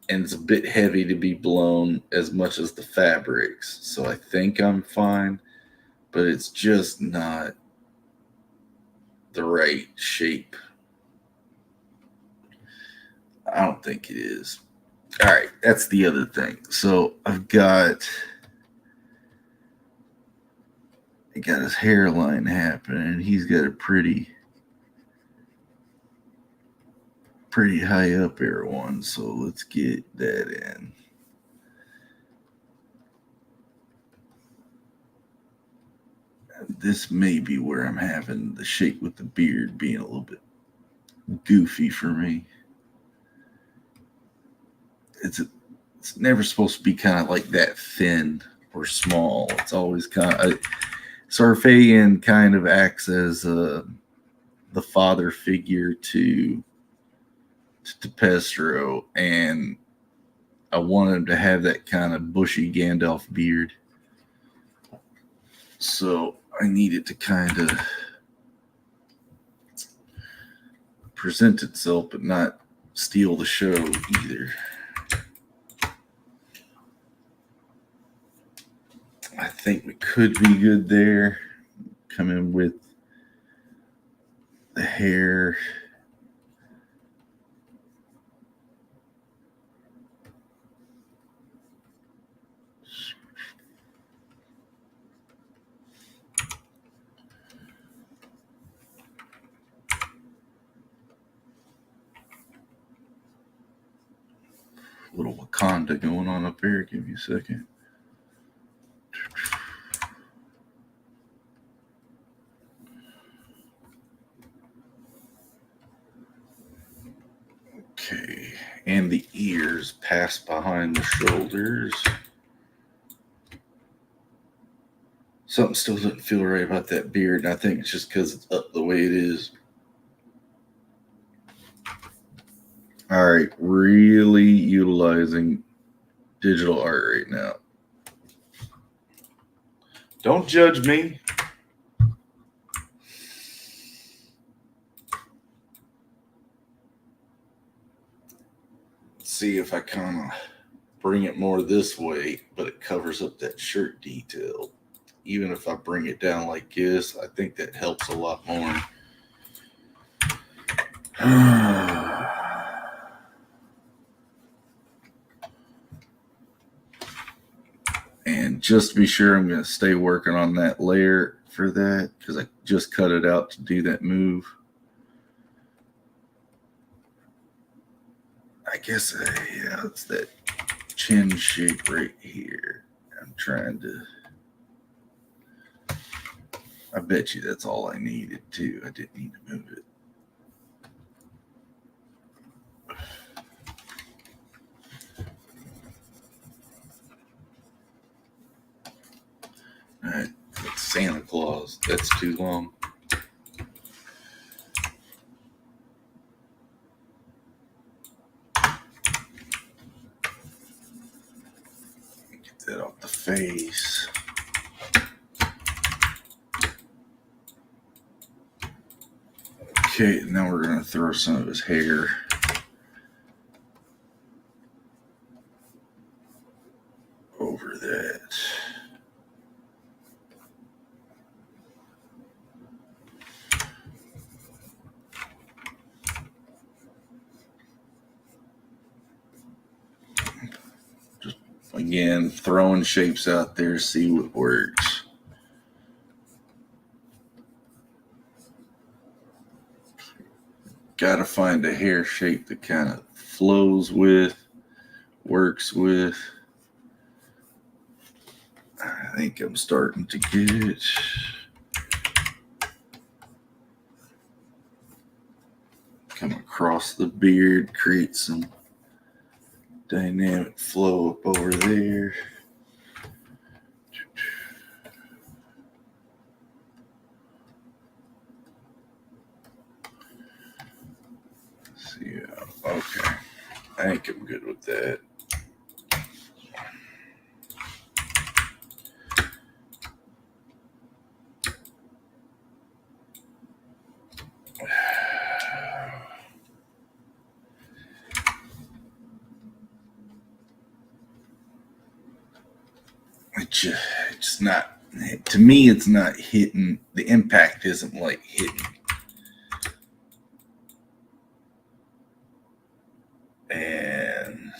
and it's a bit heavy to be blown as much as the fabrics. So I think I'm fine, but it's just not the right shape. I don't think it is. All right, that's the other thing. So I've got his hairline happening. He's got a pretty high up air one. So let's get that in. This may be where I'm having the shape with the beard being a little bit goofy for me. It's never supposed to be kind of like that thin or small. It's always kind of Sarfayan kind of acts as the father figure to Pestro, and I want him to have that kind of bushy Gandalf beard. So I need it to kind of present itself, but not steal the show either. I think we could be good there. Come in with the hair. A little Wakanda going on up there. Give me a second. Okay, and the ears pass behind the shoulders. Something still doesn't feel right about that beard, and I think it's just because it's up the way it is. All right, really utilizing digital art right now. Don't judge me. See if I kind of bring it more this way, but it covers up that shirt detail. Even if I bring it down like this, I think that helps a lot more. just to be sure, I'm going to stay working on that layer for that because I just cut it out to do that move. I guess, yeah, it's that chin shape right here. I'm trying to... I bet you that's all I needed, too. I didn't need to move it. All right, that's Santa Claus. That's too long. Get that off the face. Okay, now we're going to throw some of his hair. Over that. Just, again, throwing shapes out there, see what works. Got to find a hair shape that kind of flows with, works with. I think I'm starting to get come across the beard, create some dynamic flow up over there. See, okay. I think I'm good with that. It's not, to me, it's not hitting. The impact isn't like hitting. And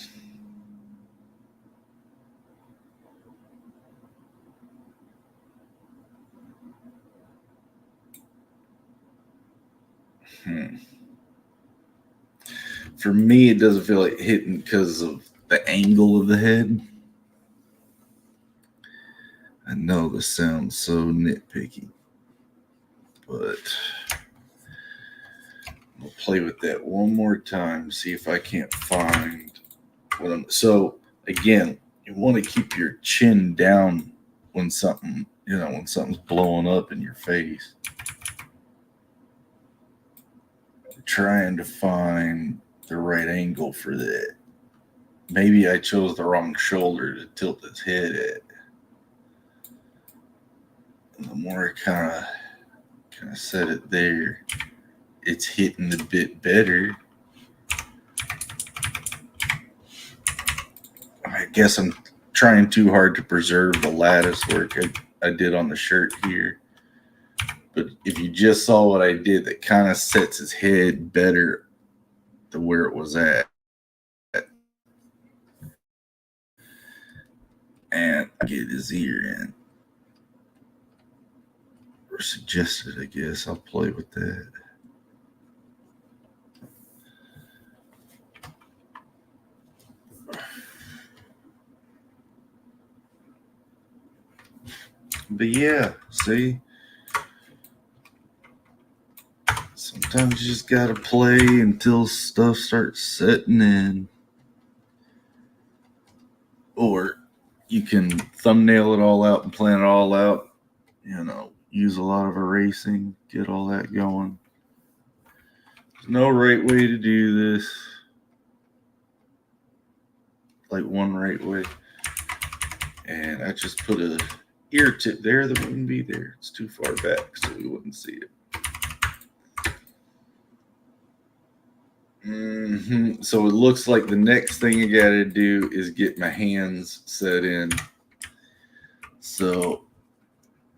for me, it doesn't feel like hitting because of the angle of the head. I know this sounds so nitpicky, but I'll play with that one more time, see if I can't find what I'm... So again, you want to keep your chin down when something, when something's blowing up in your face. I'm trying to find the right angle for that. Maybe I chose the wrong shoulder to tilt his head at. And the more I kind of set it there, it's hitting a bit better. I guess I'm trying too hard to preserve the lattice work I did on the shirt here. But if you just saw what I did, that kind of sets his head better to where it was at. And I get his ear in. Or suggested, I guess. I'll play with that. But yeah, see? Sometimes you just gotta play until stuff starts setting in. Or you can thumbnail it all out and plan it all out. Use a lot of erasing, get all that going. There's no right way to do this. Like one right way. And I just put a ear tip there that wouldn't be there. It's too far back, so we wouldn't see it. So it looks like the next thing I gotta do is get my hands set in. So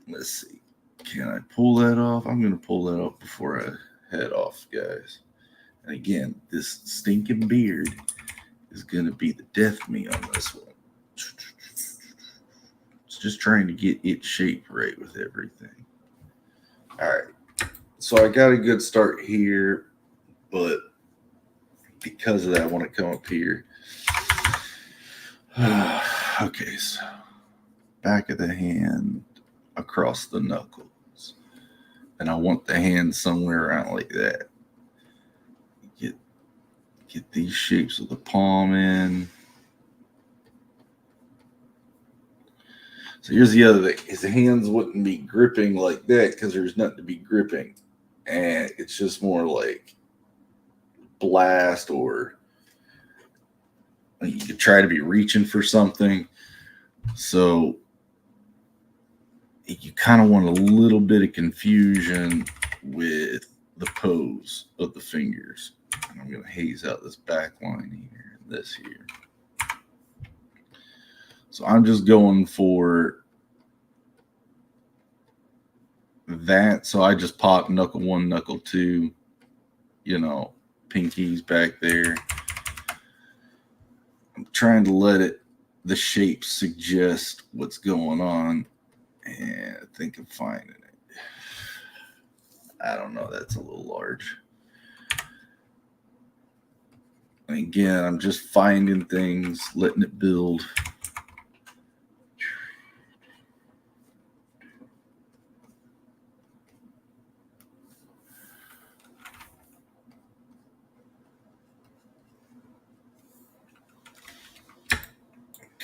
let's see. Can I pull that off? I'm gonna pull that off before I head off, guys. And again, this stinking beard is gonna be the death of me on this one. just trying to get it shaped right with everything. All right. So I got a good start here, but because of that, I want to come up here. Okay, so back of the hand across the knuckles. And I want the hand somewhere around like that. Get these shapes of the palm in. So here's the other thing. His hands wouldn't be gripping like that because there's nothing to be gripping. And it's just more like blast, or you could try to be reaching for something. So you kind of want a little bit of confusion with the pose of the fingers. And I'm going to haze out this back line here and this here. So I'm just going for that. So I just pop knuckle 1, knuckle 2, pinkies back there. I'm trying to let the shape suggest what's going on. And I think I'm finding it. I don't know. That's a little large. And again, I'm just finding things, letting it build.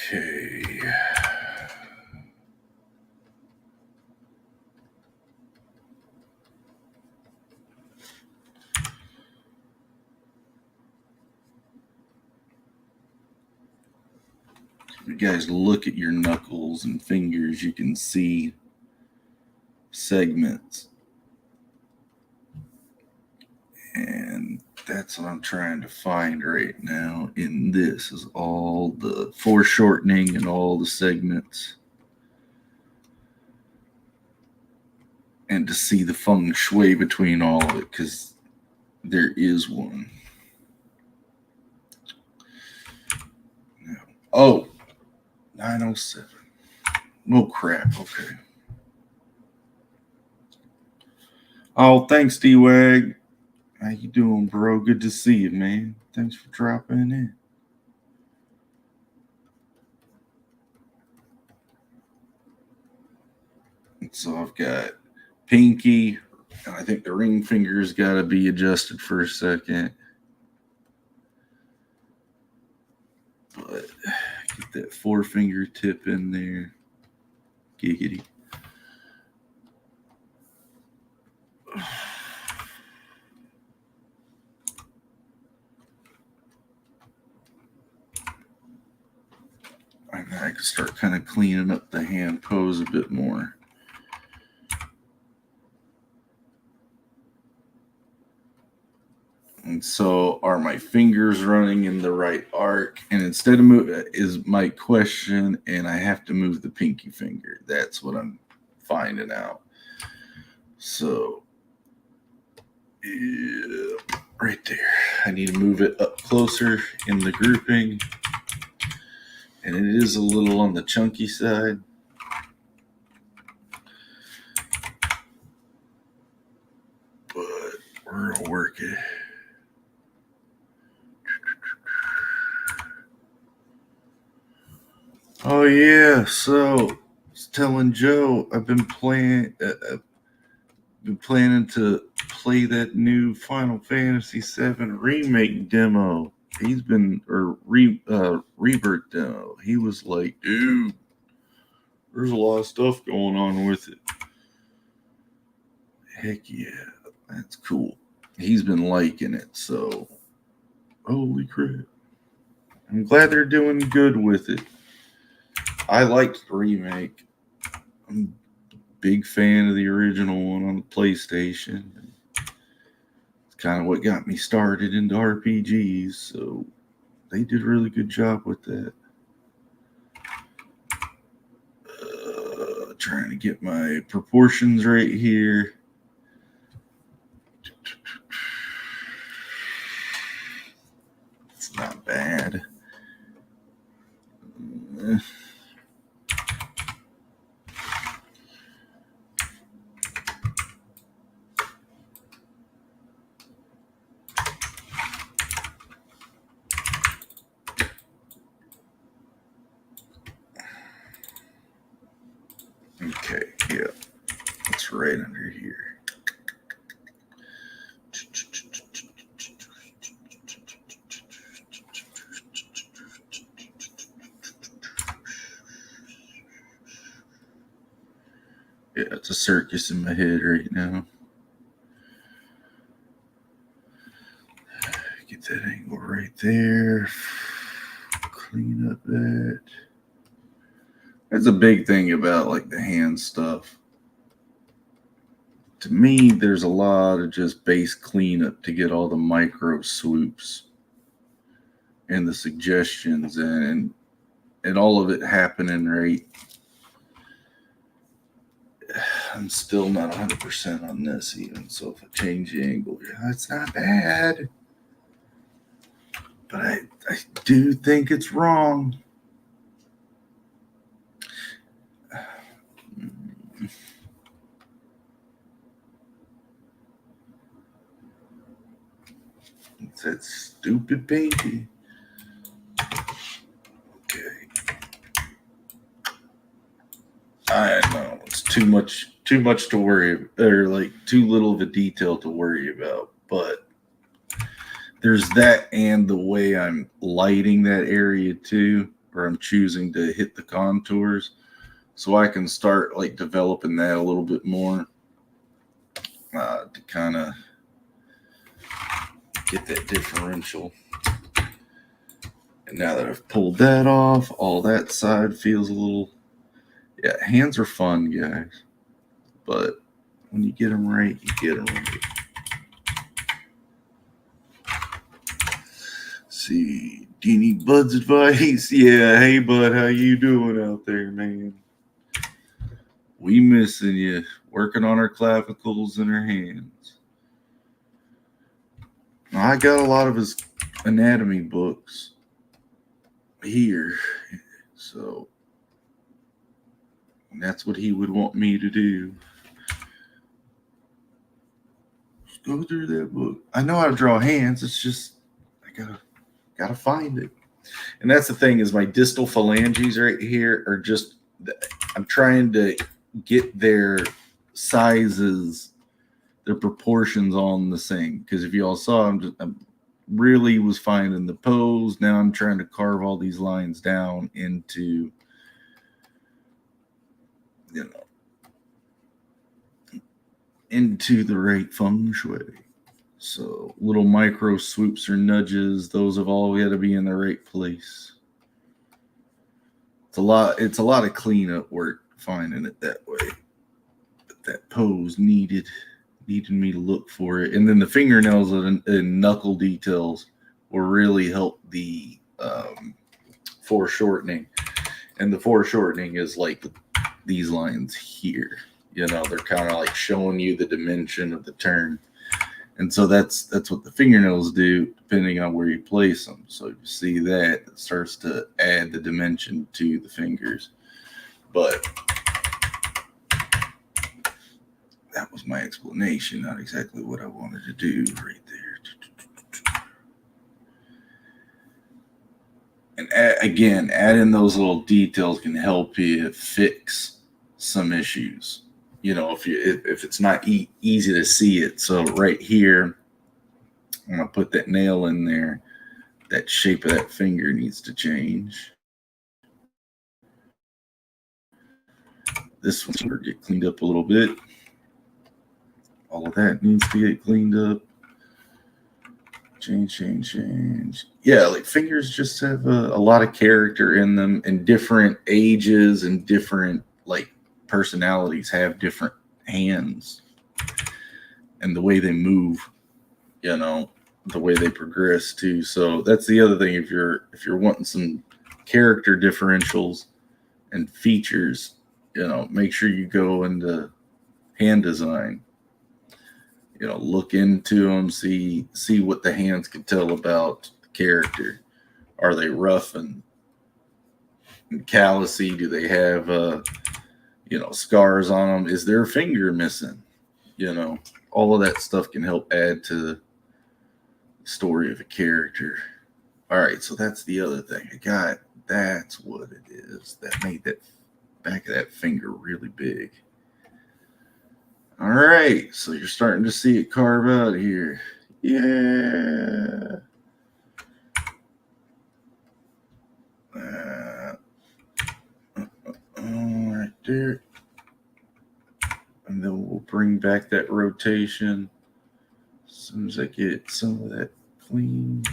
Okay. If you guys look at your knuckles and fingers, you can see segments. And that's what I'm trying to find right now in this, is all the foreshortening and all the segments. And to see the feng shui between all of it, because there is one. Oh, 907. Oh, crap. Okay. Oh, thanks, D-Wag. How you doing, bro? Good to see you, man. Thanks for dropping in. And so I've got pinky, and I think the ring finger's got to be adjusted for a second. But get that forefinger tip in there. Giggity. And I can start kind of cleaning up the hand pose a bit more. And so, are my fingers running in the right arc? And instead of move, is my question, and I have to move the pinky finger. That's what I'm finding out. So, yeah, right there. I need to move it up closer in the grouping. And it is a little on the chunky side. But we're going to work it. Oh, yeah. So, I was telling Joe, I've been planning to play that new Final Fantasy VII remake demo. He's been, or rebirth demo. He was like, dude, there's a lot of stuff going on with it. Heck yeah, that's cool. He's been liking it, so holy crap. I'm glad they're doing good with it. I liked the remake. I'm a big fan of the original one on the PlayStation. It's kind of what got me started into RPGs, so they did a really good job with that. Trying to get my proportions right here. It's not bad. right under here. Yeah, it's a circus in my head right now. Get that angle right there. Clean up that. That's a big thing about like the hand stuff. To me, there's a lot of just base cleanup to get all the micro swoops and the suggestions and all of it happening right. I'm still not 100% on this even. So if I change the angle, it's not bad. But I do think it's wrong. It's that stupid baby. Okay. I know it's too much to worry, or like too little of a detail to worry about. But there's that, and the way I'm lighting that area too, or I'm choosing to hit the contours, so I can start like developing that a little bit more to kind of get that differential. And now that I've pulled that off, all that side feels a little, yeah, hands are fun, guys. But when you get them right, you get them right. See, do you need Bud's advice? Yeah, hey Bud, how you doing out there, man? We missing you. Working on our clavicles and our hands. I got a lot of his anatomy books here, so that's what he would want me to do. Just go through that book. I know how to draw hands. It's just I gotta find it. And that's the thing, is my distal phalanges right here are just, I'm trying to get their sizes, their proportions on the same. Because if you all saw, I really was finding the pose. Now I'm trying to carve all these lines down into, into the right feng shui. So little micro swoops or nudges, those have all got to be in the right place. It's a lot of cleanup work finding it that way. But that pose needed me to look for it. And then the fingernails and knuckle details will really help the foreshortening. And the foreshortening is like these lines here. They're kind of like showing you the dimension of the turn. And so that's what the fingernails do, depending on where you place them. So you see that, it starts to add the dimension to the fingers. But that was my explanation, not exactly what I wanted to do right there. And again, adding those little details can help you fix some issues. If it's not easy to see it. So right here, I'm going to put that nail in there. That shape of that finger needs to change. This one's going to get cleaned up a little bit. All of that needs to get cleaned up. Change. Yeah, like fingers just have a lot of character in them, and different ages and different like personalities have different hands, and the way they move, the way they progress too. So that's the other thing. If you're wanting some character differentials and features, make sure you go into hand design. Look into them, see what the hands can tell about the character. Are they rough and callousy? Do they have scars on them? Is their finger missing? All of that stuff can help add to the story of a character. All right, so that's the other thing. That's what it is that made that back of that finger really big. All right, so you're starting to see it carve out here. Yeah. Right there. And then we'll bring back that rotation as soon as I get some of that clean.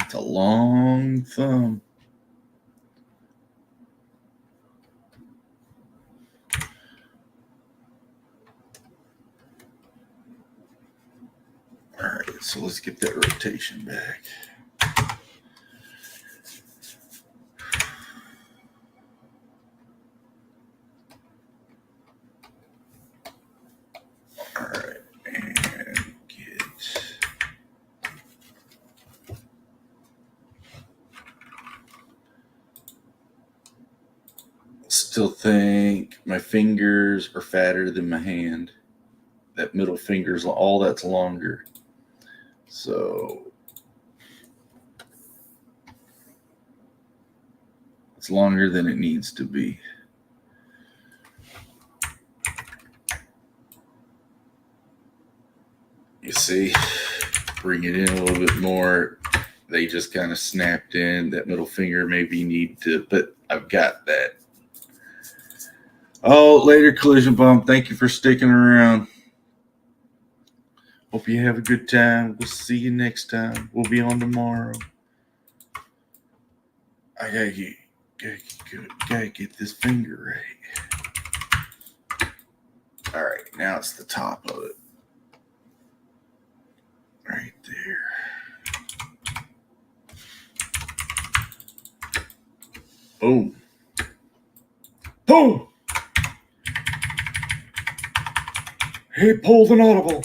It's a long thumb. All right, so let's get that rotation back. All right, and get. Still think my fingers are fatter than my hand. That middle finger's all that's longer. So it's longer than it needs to be. You see, bring it in a little bit more. They just kind of snapped in. That middle finger maybe need to, but I've got that. Oh, later, Collision Bump. Thank you for sticking around. Hope you have a good time. We'll see you next time. We'll be on tomorrow. I gotta get this finger right. All right, now it's the top of it. Right there. Boom. Boom. He pulled an audible.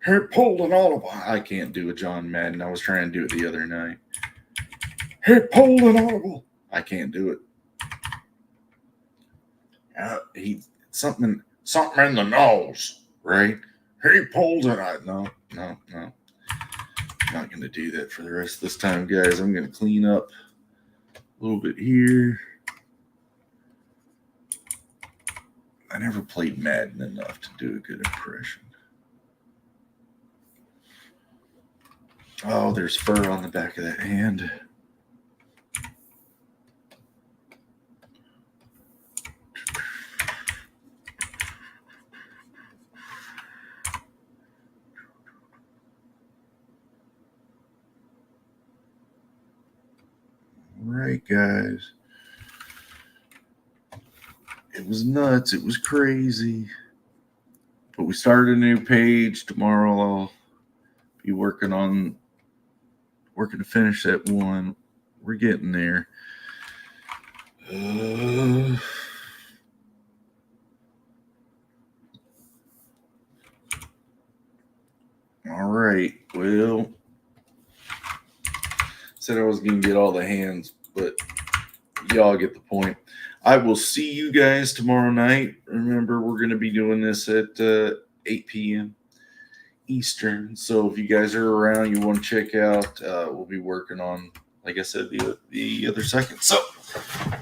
He pulled an audible. I can't do a John Madden. I was trying to do it the other night. He pulled an audible. I can't do it. He something in the nose, right? He pulled it. No. I'm not going to do that for the rest of this time, guys. I'm going to clean up a little bit here. I never played Madden enough to do a good impression. Oh, there's fur on the back of that hand. All right, guys. It was nuts. It was crazy. But we started a new page. Tomorrow I'll be working to finish that one. We're getting there. All right. Well, said I was going to get all the hands, but y'all get the point. I will see you guys tomorrow night. Remember, we're going to be doing this at 8 p.m. Eastern. So if you guys are around, you want to check out, we'll be working on, like I said, the other second. So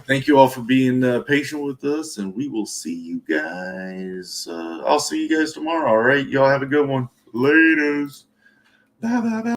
thank you all for being patient with us, and we will see you guys. I'll see you guys tomorrow. All right. Y'all have a good one. Laters. Bye, bye, bye.